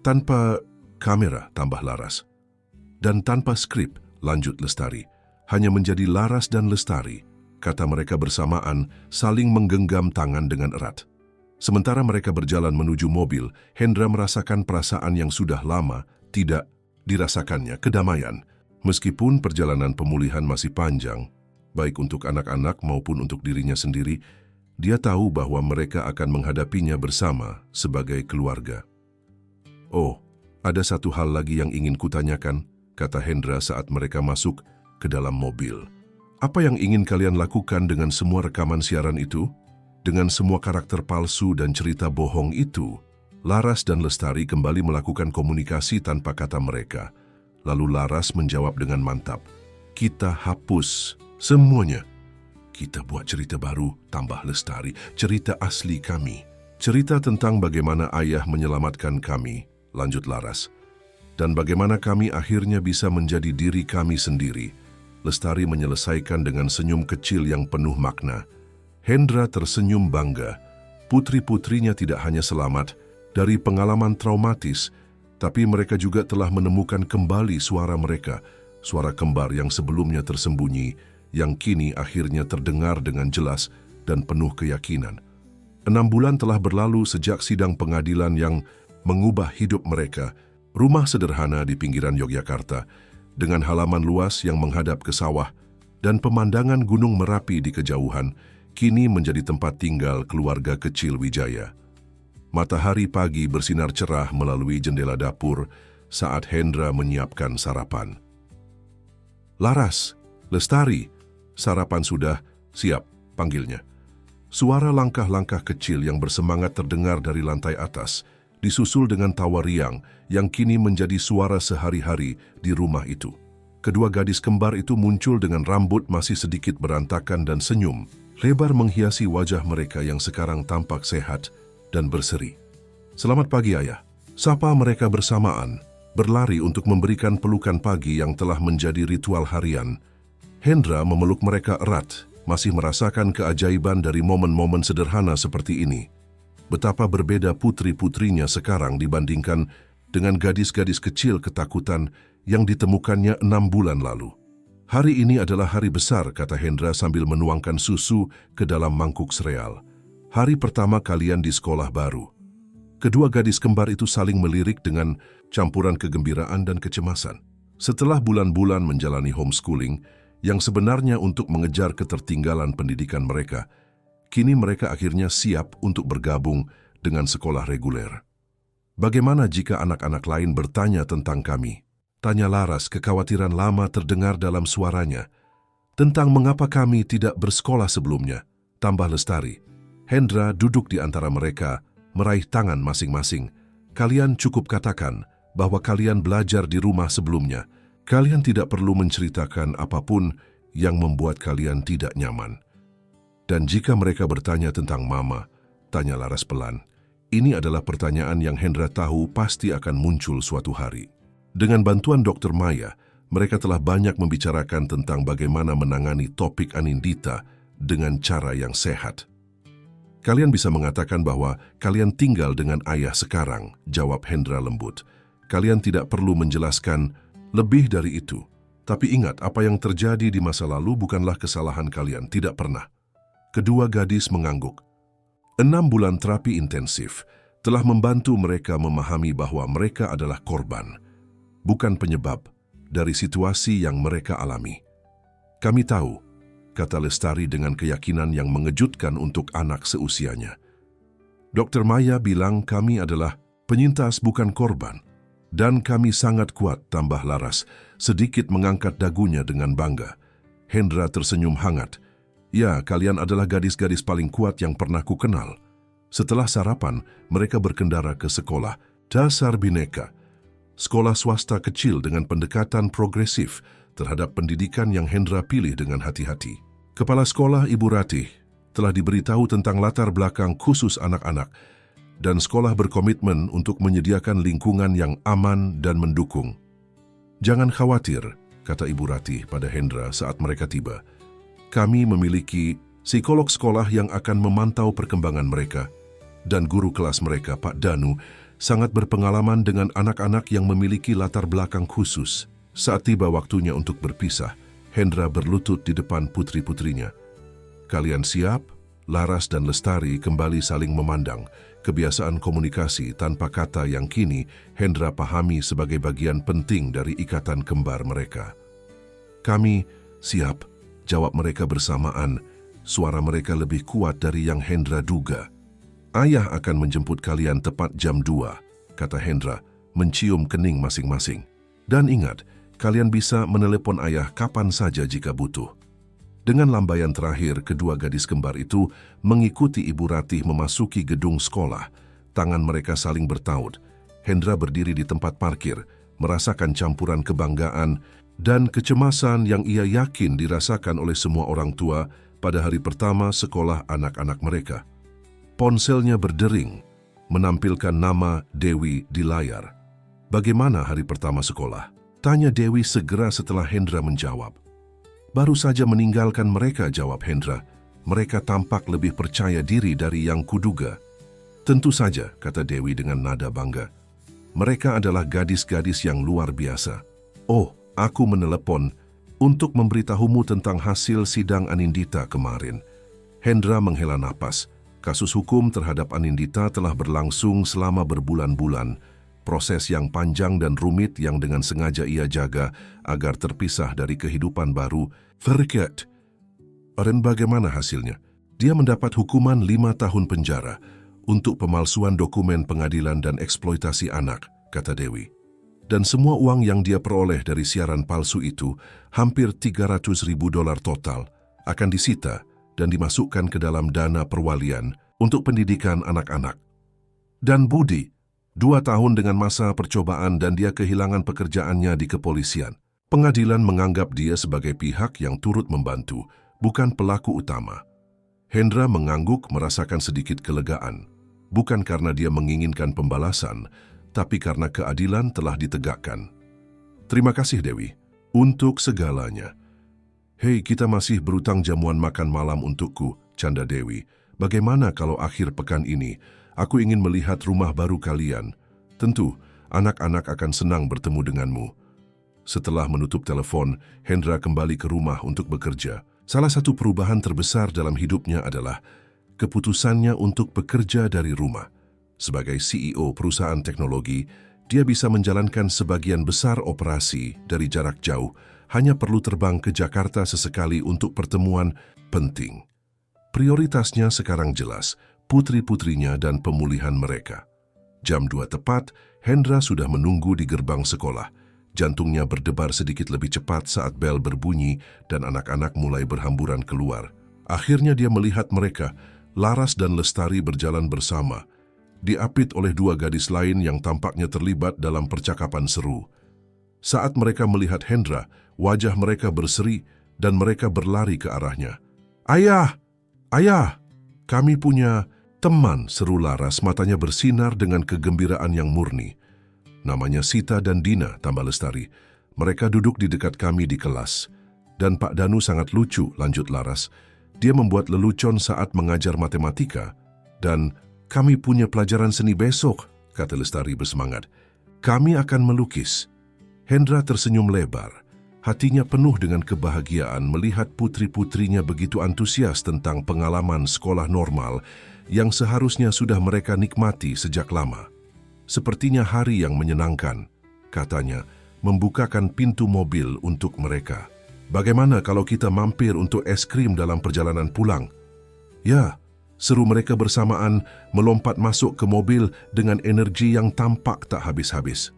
Tanpa kamera, tambah Laras. Dan tanpa skrip, lanjut Lestari. Hanya menjadi Laras dan Lestari, kata mereka bersamaan, saling menggenggam tangan dengan erat. Sementara mereka berjalan menuju mobil, Hendra merasakan perasaan yang sudah lama tidak dirasakannya, kedamaian. Meskipun perjalanan pemulihan masih panjang, baik untuk anak-anak maupun untuk dirinya sendiri, dia tahu bahwa mereka akan menghadapinya bersama sebagai keluarga. Oh, ada satu hal lagi yang ingin kutanyakan, kata Hendra saat mereka masuk ke dalam mobil. Apa yang ingin kalian lakukan dengan semua rekaman siaran itu? Dengan semua karakter palsu dan cerita bohong itu? Laras dan Lestari kembali melakukan komunikasi tanpa kata mereka. Lalu Laras menjawab dengan mantap. Kita hapus semuanya. Kita buat cerita baru, tambah Lestari. Cerita asli kami. Cerita tentang bagaimana ayah menyelamatkan kami, lanjut Laras. Dan bagaimana kami akhirnya bisa menjadi diri kami sendiri. Lestari menyelesaikan dengan senyum kecil yang penuh makna. Hendra tersenyum bangga. Putri-putrinya tidak hanya selamat dari pengalaman traumatis, tapi mereka juga telah menemukan kembali suara mereka, suara kembar yang sebelumnya tersembunyi, yang kini akhirnya terdengar dengan jelas dan penuh keyakinan. 6 bulan telah berlalu sejak sidang pengadilan yang mengubah hidup mereka. Rumah sederhana di pinggiran Yogyakarta, dengan halaman luas yang menghadap ke sawah dan pemandangan Gunung Merapi di kejauhan, kini menjadi tempat tinggal keluarga kecil Wijaya. Matahari pagi bersinar cerah melalui jendela dapur saat Hendra menyiapkan sarapan. Laras, Lestari, sarapan sudah siap, panggilnya. Suara langkah-langkah kecil yang bersemangat terdengar dari lantai atas, disusul dengan tawa riang yang kini menjadi suara sehari-hari di rumah itu. Kedua gadis kembar itu muncul dengan rambut masih sedikit berantakan dan senyum lebar menghiasi wajah mereka yang sekarang tampak sehat dan berseri. Selamat pagi, Ayah. Sapa mereka bersamaan, berlari untuk memberikan pelukan pagi yang telah menjadi ritual harian. Hendra memeluk mereka erat, masih merasakan keajaiban dari momen-momen sederhana seperti ini. Betapa berbeda putri-putrinya sekarang dibandingkan dengan gadis-gadis kecil ketakutan yang ditemukannya 6 bulan lalu. Hari ini adalah hari besar, kata Hendra sambil menuangkan susu ke dalam mangkuk sereal. Hari pertama kalian di sekolah baru. Kedua gadis kembar itu saling melirik dengan campuran kegembiraan dan kecemasan. Setelah bulan-bulan menjalani homeschooling, yang sebenarnya untuk mengejar ketertinggalan pendidikan mereka, kini mereka akhirnya siap untuk bergabung dengan sekolah reguler. Bagaimana jika anak-anak lain bertanya tentang kami? Tanya Laras, kekhawatiran lama terdengar dalam suaranya. Tentang mengapa kami tidak bersekolah sebelumnya, tambah Lestari. Hendra duduk di antara mereka, meraih tangan masing-masing. Kalian cukup katakan bahwa kalian belajar di rumah sebelumnya. Kalian tidak perlu menceritakan apapun yang membuat kalian tidak nyaman. Dan jika mereka bertanya tentang Mama, tanya Laras pelan. Ini adalah pertanyaan yang Hendra tahu pasti akan muncul suatu hari. Dengan bantuan Dr. Maya, mereka telah banyak membicarakan tentang bagaimana menangani topik Anindita dengan cara yang sehat. Kalian bisa mengatakan bahwa kalian tinggal dengan ayah sekarang, jawab Hendra lembut. Kalian tidak perlu menjelaskan lebih dari itu. Tapi ingat, apa yang terjadi di masa lalu bukanlah kesalahan kalian, tidak pernah. Kedua gadis mengangguk. 6 bulan terapi intensif telah membantu mereka memahami bahwa mereka adalah korban, bukan penyebab dari situasi yang mereka alami. Kami tahu, kata Lestari dengan keyakinan yang mengejutkan untuk anak seusianya. Dr. Maya bilang kami adalah penyintas bukan korban. Dan kami sangat kuat, tambah Laras, sedikit mengangkat dagunya dengan bangga. Hendra tersenyum hangat. Ya, kalian adalah gadis-gadis paling kuat yang pernah kukenal. Setelah sarapan, mereka berkendara ke sekolah. Dasar Bhinneka. Sekolah swasta kecil dengan pendekatan progresif terhadap pendidikan yang Hendra pilih dengan hati-hati. Kepala sekolah Ibu Ratih telah diberitahu tentang latar belakang khusus anak-anak dan sekolah berkomitmen untuk menyediakan lingkungan yang aman dan mendukung. Jangan khawatir, kata Ibu Ratih pada Hendra saat mereka tiba. Kami memiliki psikolog sekolah yang akan memantau perkembangan mereka dan guru kelas mereka, Pak Danu, sangat berpengalaman dengan anak-anak yang memiliki latar belakang khusus. Saat tiba waktunya untuk berpisah, Hendra berlutut di depan putri-putrinya. Kalian siap? Laras dan Lestari kembali saling memandang. Kebiasaan komunikasi tanpa kata yang kini Hendra pahami sebagai bagian penting dari ikatan kembar mereka. Kami siap, jawab mereka bersamaan. Suara mereka lebih kuat dari yang Hendra duga. Ayah akan menjemput kalian tepat jam 2, kata Hendra, mencium kening masing-masing. Dan ingat, kalian bisa menelepon ayah kapan saja jika butuh. Dengan lambaian terakhir, kedua gadis kembar itu mengikuti Ibu Ratih memasuki gedung sekolah. Tangan mereka saling bertaut. Hendra berdiri di tempat parkir, merasakan campuran kebanggaan dan kecemasan yang ia yakin dirasakan oleh semua orang tua pada hari pertama sekolah anak-anak mereka. Ponselnya berdering, menampilkan nama Dewi di layar. Bagaimana hari pertama sekolah? Tanya Dewi segera setelah Hendra menjawab. Baru saja meninggalkan mereka, jawab Hendra. Mereka tampak lebih percaya diri dari yang kuduga. Tentu saja, kata Dewi dengan nada bangga. Mereka adalah gadis-gadis yang luar biasa. Oh, aku menelepon untuk memberitahumu tentang hasil sidang Anindita kemarin. Hendra menghela napas. Kasus hukum terhadap Anindita telah berlangsung selama berbulan-bulan. Proses yang panjang dan rumit yang dengan sengaja ia jaga agar terpisah dari kehidupan baru. Verket. Dan bagaimana hasilnya? Dia mendapat hukuman 5 tahun penjara untuk pemalsuan dokumen pengadilan dan eksploitasi anak, kata Dewi. Dan semua uang yang dia peroleh dari siaran palsu itu, hampir $300.000 total, akan disita dan dimasukkan ke dalam dana perwalian untuk pendidikan anak-anak. Dan Budi, 2 tahun dengan masa percobaan dan dia kehilangan pekerjaannya di kepolisian. Pengadilan menganggap dia sebagai pihak yang turut membantu, bukan pelaku utama. Hendra mengangguk merasakan sedikit kelegaan, bukan karena dia menginginkan pembalasan, tapi karena keadilan telah ditegakkan. Terima kasih Dewi, untuk segalanya. Hei, kita masih berutang jamuan makan malam untukku, canda Dewi. Bagaimana kalau akhir pekan ini, aku ingin melihat rumah baru kalian. Tentu, anak-anak akan senang bertemu denganmu. Setelah menutup telepon, Hendra kembali ke rumah untuk bekerja. Salah satu perubahan terbesar dalam hidupnya adalah keputusannya untuk bekerja dari rumah. Sebagai CEO perusahaan teknologi, dia bisa menjalankan sebagian besar operasi dari jarak jauh, hanya perlu terbang ke Jakarta sesekali untuk pertemuan penting. Prioritasnya sekarang jelas, putri-putrinya dan pemulihan mereka. Jam 2 tepat, Hendra sudah menunggu di gerbang sekolah. Jantungnya berdebar sedikit lebih cepat saat bel berbunyi dan anak-anak mulai berhamburan keluar. Akhirnya dia melihat mereka, Laras dan Lestari berjalan bersama, diapit oleh 2 gadis lain yang tampaknya terlibat dalam percakapan seru. Saat mereka melihat Hendra, wajah mereka berseri dan mereka berlari ke arahnya. Ayah! Ayah! Kami punya teman, seru Laras, matanya bersinar dengan kegembiraan yang murni. Namanya Sita dan Dina, tambah Lestari. Mereka duduk di dekat kami di kelas. Dan Pak Danu sangat lucu, lanjut Laras. Dia membuat lelucon saat mengajar matematika. Dan kami punya pelajaran seni besok, kata Lestari bersemangat. Kami akan melukis. Hendra tersenyum lebar. Hatinya penuh dengan kebahagiaan melihat putri-putrinya begitu antusias tentang pengalaman sekolah normal yang seharusnya sudah mereka nikmati sejak lama. Sepertinya hari yang menyenangkan, katanya, membukakan pintu mobil untuk mereka. Bagaimana kalau kita mampir untuk es krim dalam perjalanan pulang? Ya, seru mereka bersamaan melompat masuk ke mobil dengan energi yang tampak tak habis-habis.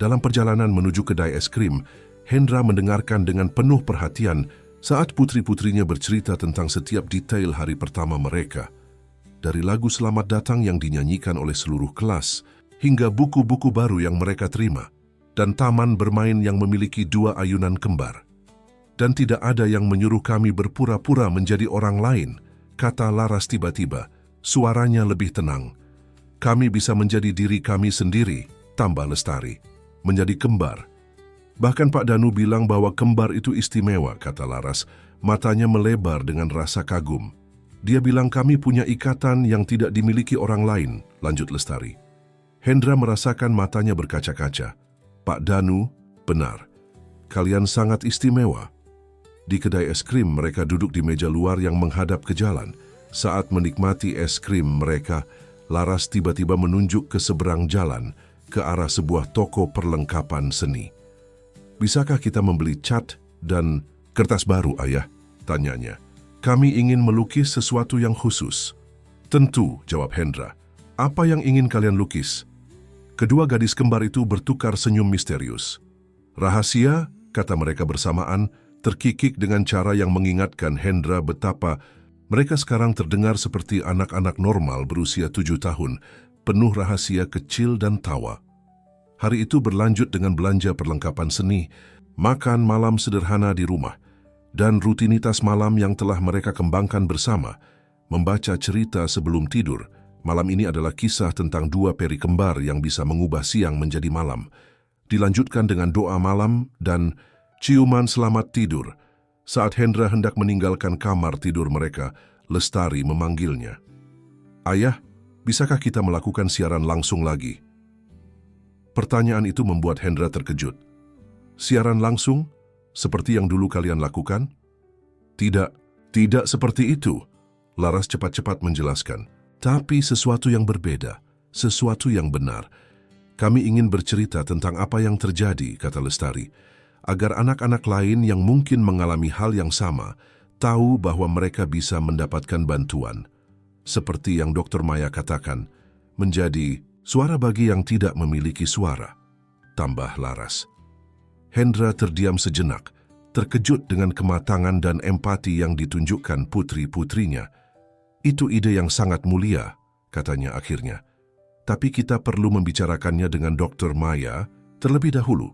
Dalam perjalanan menuju kedai es krim, Hendra mendengarkan dengan penuh perhatian saat putri-putrinya bercerita tentang setiap detail hari pertama mereka. Dari lagu Selamat Datang yang dinyanyikan oleh seluruh kelas, hingga buku-buku baru yang mereka terima, dan taman bermain yang memiliki 2 ayunan kembar. Dan tidak ada yang menyuruh kami berpura-pura menjadi orang lain, kata Laras tiba-tiba, suaranya lebih tenang. Kami bisa menjadi diri kami sendiri, tambah Lestari. Menjadi kembar. Bahkan Pak Danu bilang bahwa kembar itu istimewa, kata Laras, matanya melebar dengan rasa kagum. Dia bilang kami punya ikatan yang tidak dimiliki orang lain, lanjut Lestari. Hendra merasakan matanya berkaca-kaca. Pak Danu, benar. Kalian sangat istimewa. Di kedai es krim mereka duduk di meja luar yang menghadap ke jalan. Saat menikmati es krim mereka, Laras tiba-tiba menunjuk ke seberang jalan, ke arah sebuah toko perlengkapan seni. Bisakah kita membeli cat dan kertas baru, Ayah? Tanyanya. Kami ingin melukis sesuatu yang khusus. Tentu, jawab Hendra. Apa yang ingin kalian lukis? Kedua gadis kembar itu bertukar senyum misterius. Rahasia, kata mereka bersamaan, terkikik dengan cara yang mengingatkan Hendra betapa mereka sekarang terdengar seperti anak-anak normal berusia 7 tahun, penuh rahasia kecil dan tawa. Hari itu berlanjut dengan belanja perlengkapan seni, makan malam sederhana di rumah, dan rutinitas malam yang telah mereka kembangkan bersama, membaca cerita sebelum tidur. Malam ini adalah kisah tentang 2 peri kembar yang bisa mengubah siang menjadi malam. Dilanjutkan dengan doa malam dan ciuman selamat tidur. Saat Hendra hendak meninggalkan kamar tidur mereka, Lestari memanggilnya. Ayah, bisakah kita melakukan siaran langsung lagi? Pertanyaan itu membuat Hendra terkejut. Siaran langsung? Seperti yang dulu kalian lakukan? Tidak seperti itu. Laras cepat-cepat menjelaskan. Tapi sesuatu yang berbeda, sesuatu yang benar. Kami ingin bercerita tentang apa yang terjadi, kata Lestari, agar anak-anak lain yang mungkin mengalami hal yang sama tahu bahwa mereka bisa mendapatkan bantuan. Seperti yang Dr. Maya katakan, menjadi suara bagi yang tidak memiliki suara, tambah Laras. Hendra terdiam sejenak, terkejut dengan kematangan dan empati yang ditunjukkan putri-putrinya. Itu ide yang sangat mulia, katanya akhirnya. Tapi kita perlu membicarakannya dengan Dr. Maya terlebih dahulu,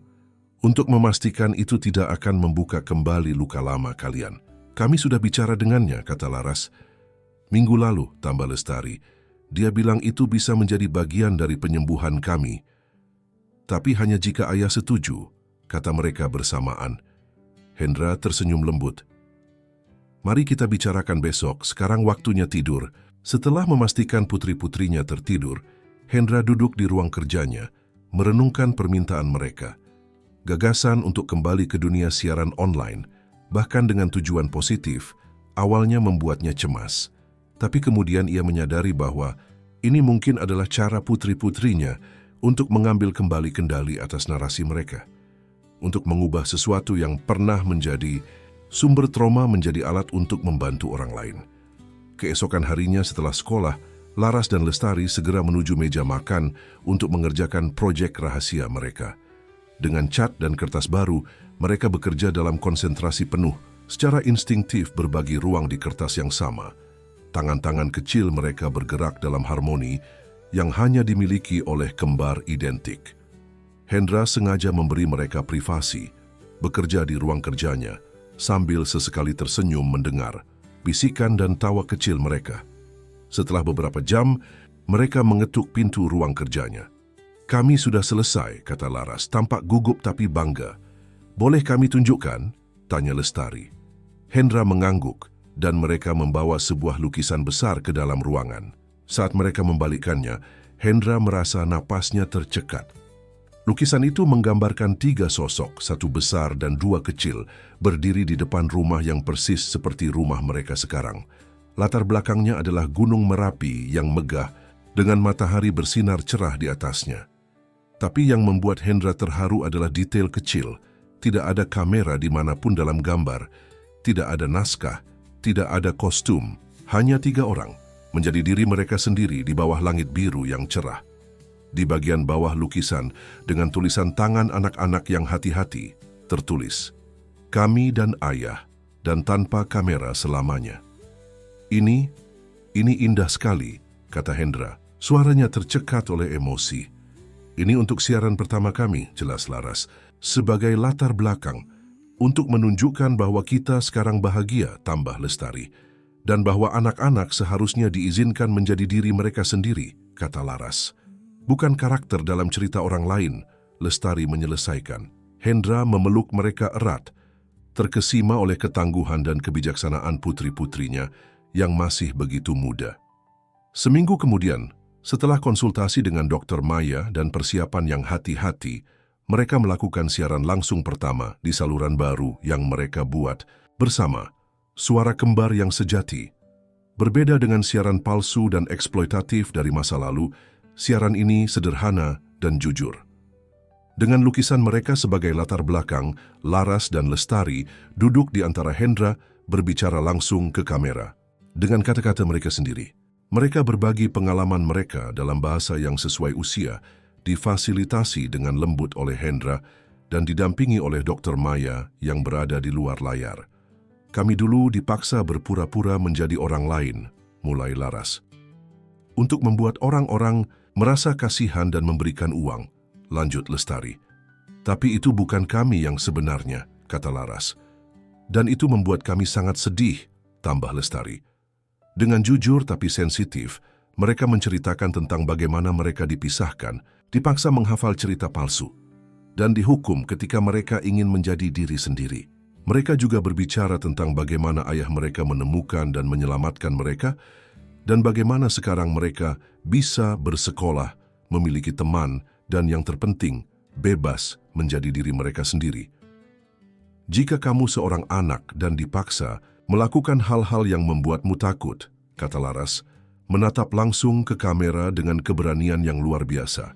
untuk memastikan itu tidak akan membuka kembali luka lama kalian. Kami sudah bicara dengannya, kata Laras. Minggu lalu, tambah Lestari. Dia bilang itu bisa menjadi bagian dari penyembuhan kami. Tapi hanya jika ayah setuju, kata mereka bersamaan. Hendra tersenyum lembut. Mari kita bicarakan besok, sekarang waktunya tidur. Setelah memastikan putri-putrinya tertidur, Hendra duduk di ruang kerjanya, merenungkan permintaan mereka. Gagasan untuk kembali ke dunia siaran online, bahkan dengan tujuan positif, awalnya membuatnya cemas. Tapi kemudian ia menyadari bahwa ini mungkin adalah cara putri-putrinya untuk mengambil kembali kendali atas narasi mereka. Untuk mengubah sesuatu yang pernah menjadi sumber trauma menjadi alat untuk membantu orang lain. Keesokan harinya setelah sekolah, Laras dan Lestari segera menuju meja makan untuk mengerjakan proyek rahasia mereka. Dengan cat dan kertas baru, mereka bekerja dalam konsentrasi penuh, secara instinktif berbagi ruang di kertas yang sama. Tangan-tangan kecil mereka bergerak dalam harmoni yang hanya dimiliki oleh kembar identik. Hendra sengaja memberi mereka privasi, bekerja di ruang kerjanya, sambil sesekali tersenyum mendengar bisikan dan tawa kecil mereka. Setelah beberapa jam, mereka mengetuk pintu ruang kerjanya. Kami sudah selesai, kata Laras, tampak gugup tapi bangga. Boleh kami tunjukkan? Tanya Lestari. Hendra mengangguk, dan mereka membawa sebuah lukisan besar ke dalam ruangan. Saat mereka membalikkannya, Hendra merasa napasnya tercekat. Lukisan itu menggambarkan 3 sosok, 1 besar dan 2 kecil, berdiri di depan rumah yang persis seperti rumah mereka sekarang. Latar belakangnya adalah Gunung Merapi yang megah dengan matahari bersinar cerah di atasnya. Tapi yang membuat Hendra terharu adalah detail kecil. Tidak ada kamera dimanapun dalam gambar, tidak ada naskah, tidak ada kostum, hanya 3 orang, menjadi diri mereka sendiri di bawah langit biru yang cerah. Di bagian bawah lukisan, dengan tulisan tangan anak-anak yang hati-hati, tertulis, "Kami dan ayah, dan tanpa kamera selamanya." Ini indah sekali, kata Hendra. Suaranya tercekat oleh emosi. "Ini untuk siaran pertama kami," jelas Laras, "sebagai latar belakang, untuk menunjukkan bahwa kita sekarang bahagia," tambah Lestari. "Dan bahwa anak-anak seharusnya diizinkan menjadi diri mereka sendiri," kata Laras. "Bukan karakter dalam cerita orang lain," Lestari menyelesaikan. Hendra memeluk mereka erat, terkesima oleh ketangguhan dan kebijaksanaan putri-putrinya yang masih begitu muda. Seminggu kemudian, setelah konsultasi dengan Dr. Maya dan persiapan yang hati-hati, mereka melakukan siaran langsung pertama di saluran baru yang mereka buat bersama, Suara Kembar yang Sejati. Berbeda dengan siaran palsu dan eksploitatif dari masa lalu, siaran ini sederhana dan jujur. Dengan lukisan mereka sebagai latar belakang, Laras dan Lestari duduk di antara Hendra berbicara langsung ke kamera. Dengan kata-kata mereka sendiri, mereka berbagi pengalaman mereka dalam bahasa yang sesuai usia, difasilitasi dengan lembut oleh Hendra dan didampingi oleh Dr. Maya yang berada di luar layar. "Kami dulu dipaksa berpura-pura menjadi orang lain," mulai Laras, "untuk membuat orang-orang merasa kasihan dan memberikan uang," lanjut Lestari. "Tapi itu bukan kami yang sebenarnya," kata Laras. "Dan itu membuat kami sangat sedih," tambah Lestari. Dengan jujur tapi sensitif, mereka menceritakan tentang bagaimana mereka dipisahkan, dipaksa menghafal cerita palsu, dan dihukum ketika mereka ingin menjadi diri sendiri. Mereka juga berbicara tentang bagaimana ayah mereka menemukan dan menyelamatkan mereka, dan bagaimana sekarang mereka bisa bersekolah, memiliki teman, dan yang terpenting, bebas menjadi diri mereka sendiri. "Jika kamu seorang anak dan dipaksa melakukan hal-hal yang membuatmu takut," kata Laras, menatap langsung ke kamera dengan keberanian yang luar biasa.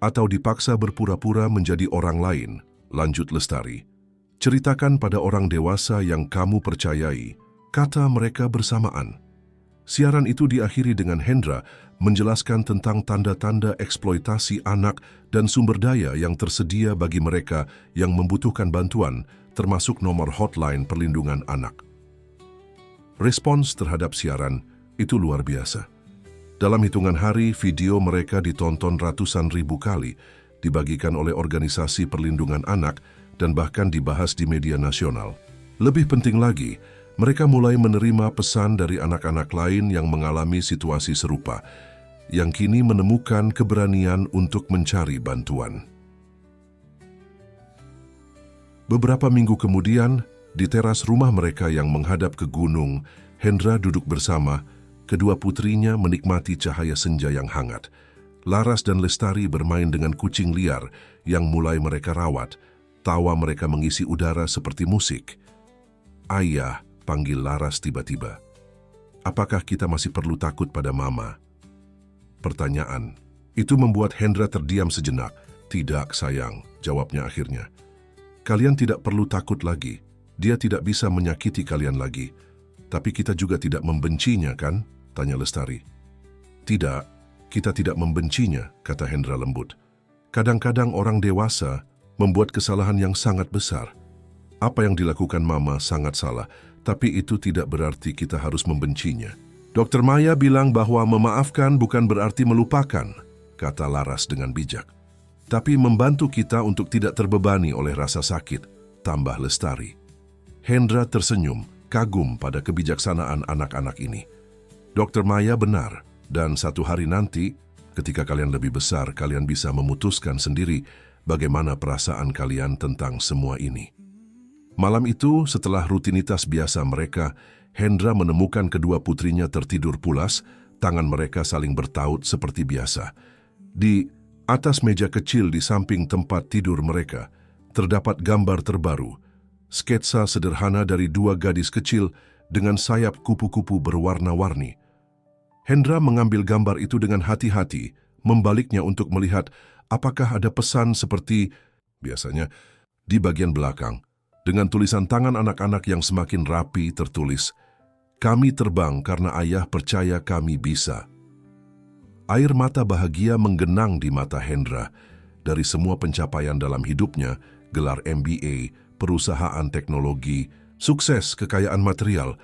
"Atau dipaksa berpura-pura menjadi orang lain," lanjut Lestari. "Ceritakan pada orang dewasa yang kamu percayai," kata mereka bersamaan. Siaran itu diakhiri dengan Hendra menjelaskan tentang tanda-tanda eksploitasi anak dan sumber daya yang tersedia bagi mereka yang membutuhkan bantuan, termasuk nomor hotline perlindungan anak. Respons terhadap siaran itu luar biasa. Dalam hitungan hari, video mereka ditonton ratusan ribu kali, dibagikan oleh organisasi perlindungan anak, dan bahkan dibahas di media nasional. Lebih penting lagi, mereka mulai menerima pesan dari anak-anak lain yang mengalami situasi serupa, yang kini menemukan keberanian untuk mencari bantuan. Beberapa minggu kemudian, di teras rumah mereka yang menghadap ke gunung, Hendra duduk bersama, kedua putrinya menikmati cahaya senja yang hangat. Laras dan Lestari bermain dengan kucing liar yang mulai mereka rawat. Tawa mereka mengisi udara seperti musik. "Ayah," panggil Laras tiba-tiba. "Apakah kita masih perlu takut pada Mama?" Pertanyaan itu membuat Hendra terdiam sejenak. "Tidak, sayang," jawabnya akhirnya. "Kalian tidak perlu takut lagi. Dia tidak bisa menyakiti kalian lagi. Tapi kita juga tidak membencinya, kan?" tanya Lestari. "Tidak, kita tidak membencinya," kata Hendra lembut. "Kadang-kadang orang dewasa membuat kesalahan yang sangat besar. Apa yang dilakukan Mama sangat salah, tapi itu tidak berarti kita harus membencinya." "Dr. Maya bilang bahwa memaafkan bukan berarti melupakan," kata Laras dengan bijak. "Tapi membantu kita untuk tidak terbebani oleh rasa sakit," tambah Lestari. Hendra tersenyum, kagum pada kebijaksanaan anak-anak ini. "Dr. Maya benar, dan satu hari nanti, ketika kalian lebih besar, kalian bisa memutuskan sendiri bagaimana perasaan kalian tentang semua ini." Malam itu, setelah rutinitas biasa mereka, Hendra menemukan kedua putrinya tertidur pulas, tangan mereka saling bertaut seperti biasa. Di atas meja kecil di samping tempat tidur mereka, terdapat gambar terbaru, sketsa sederhana dari dua gadis kecil dengan sayap kupu-kupu berwarna-warni. Hendra mengambil gambar itu dengan hati-hati, membaliknya untuk melihat apakah ada pesan seperti biasanya di bagian belakang. Dengan tulisan tangan anak-anak yang semakin rapi tertulis, "Kami terbang karena ayah percaya kami bisa." Air mata bahagia menggenang di mata Hendra. Dari semua pencapaian dalam hidupnya, gelar MBA, perusahaan teknologi, sukses, kekayaan material,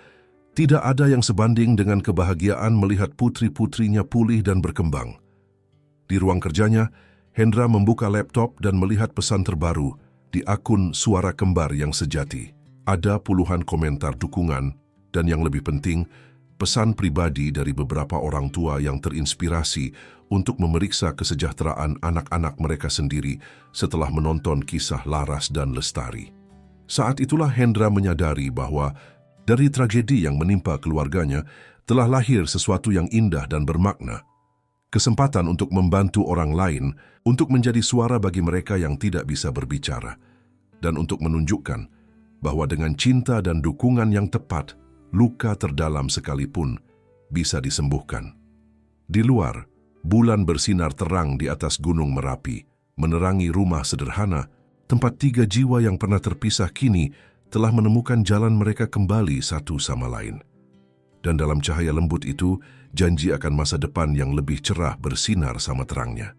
tidak ada yang sebanding dengan kebahagiaan melihat putri-putrinya pulih dan berkembang. Di ruang kerjanya, Hendra membuka laptop dan melihat pesan terbaru di akun Suara Kembar yang sejati. Ada puluhan komentar dukungan dan yang lebih penting, pesan pribadi dari beberapa orang tua yang terinspirasi untuk memeriksa kesejahteraan anak-anak mereka sendiri setelah menonton kisah Laras dan Lestari. Saat itulah Hendra menyadari bahwa dari tragedi yang menimpa keluarganya telah lahir sesuatu yang indah dan bermakna. Kesempatan untuk membantu orang lain, untuk menjadi suara bagi mereka yang tidak bisa berbicara, dan untuk menunjukkan bahwa dengan cinta dan dukungan yang tepat, luka terdalam sekalipun bisa disembuhkan. Di luar, bulan bersinar terang di atas Gunung Merapi, menerangi rumah sederhana, tempat 3 jiwa yang pernah terpisah kini telah menemukan jalan mereka kembali satu sama lain. Dan dalam cahaya lembut itu, janji akan masa depan yang lebih cerah bersinar sama terangnya.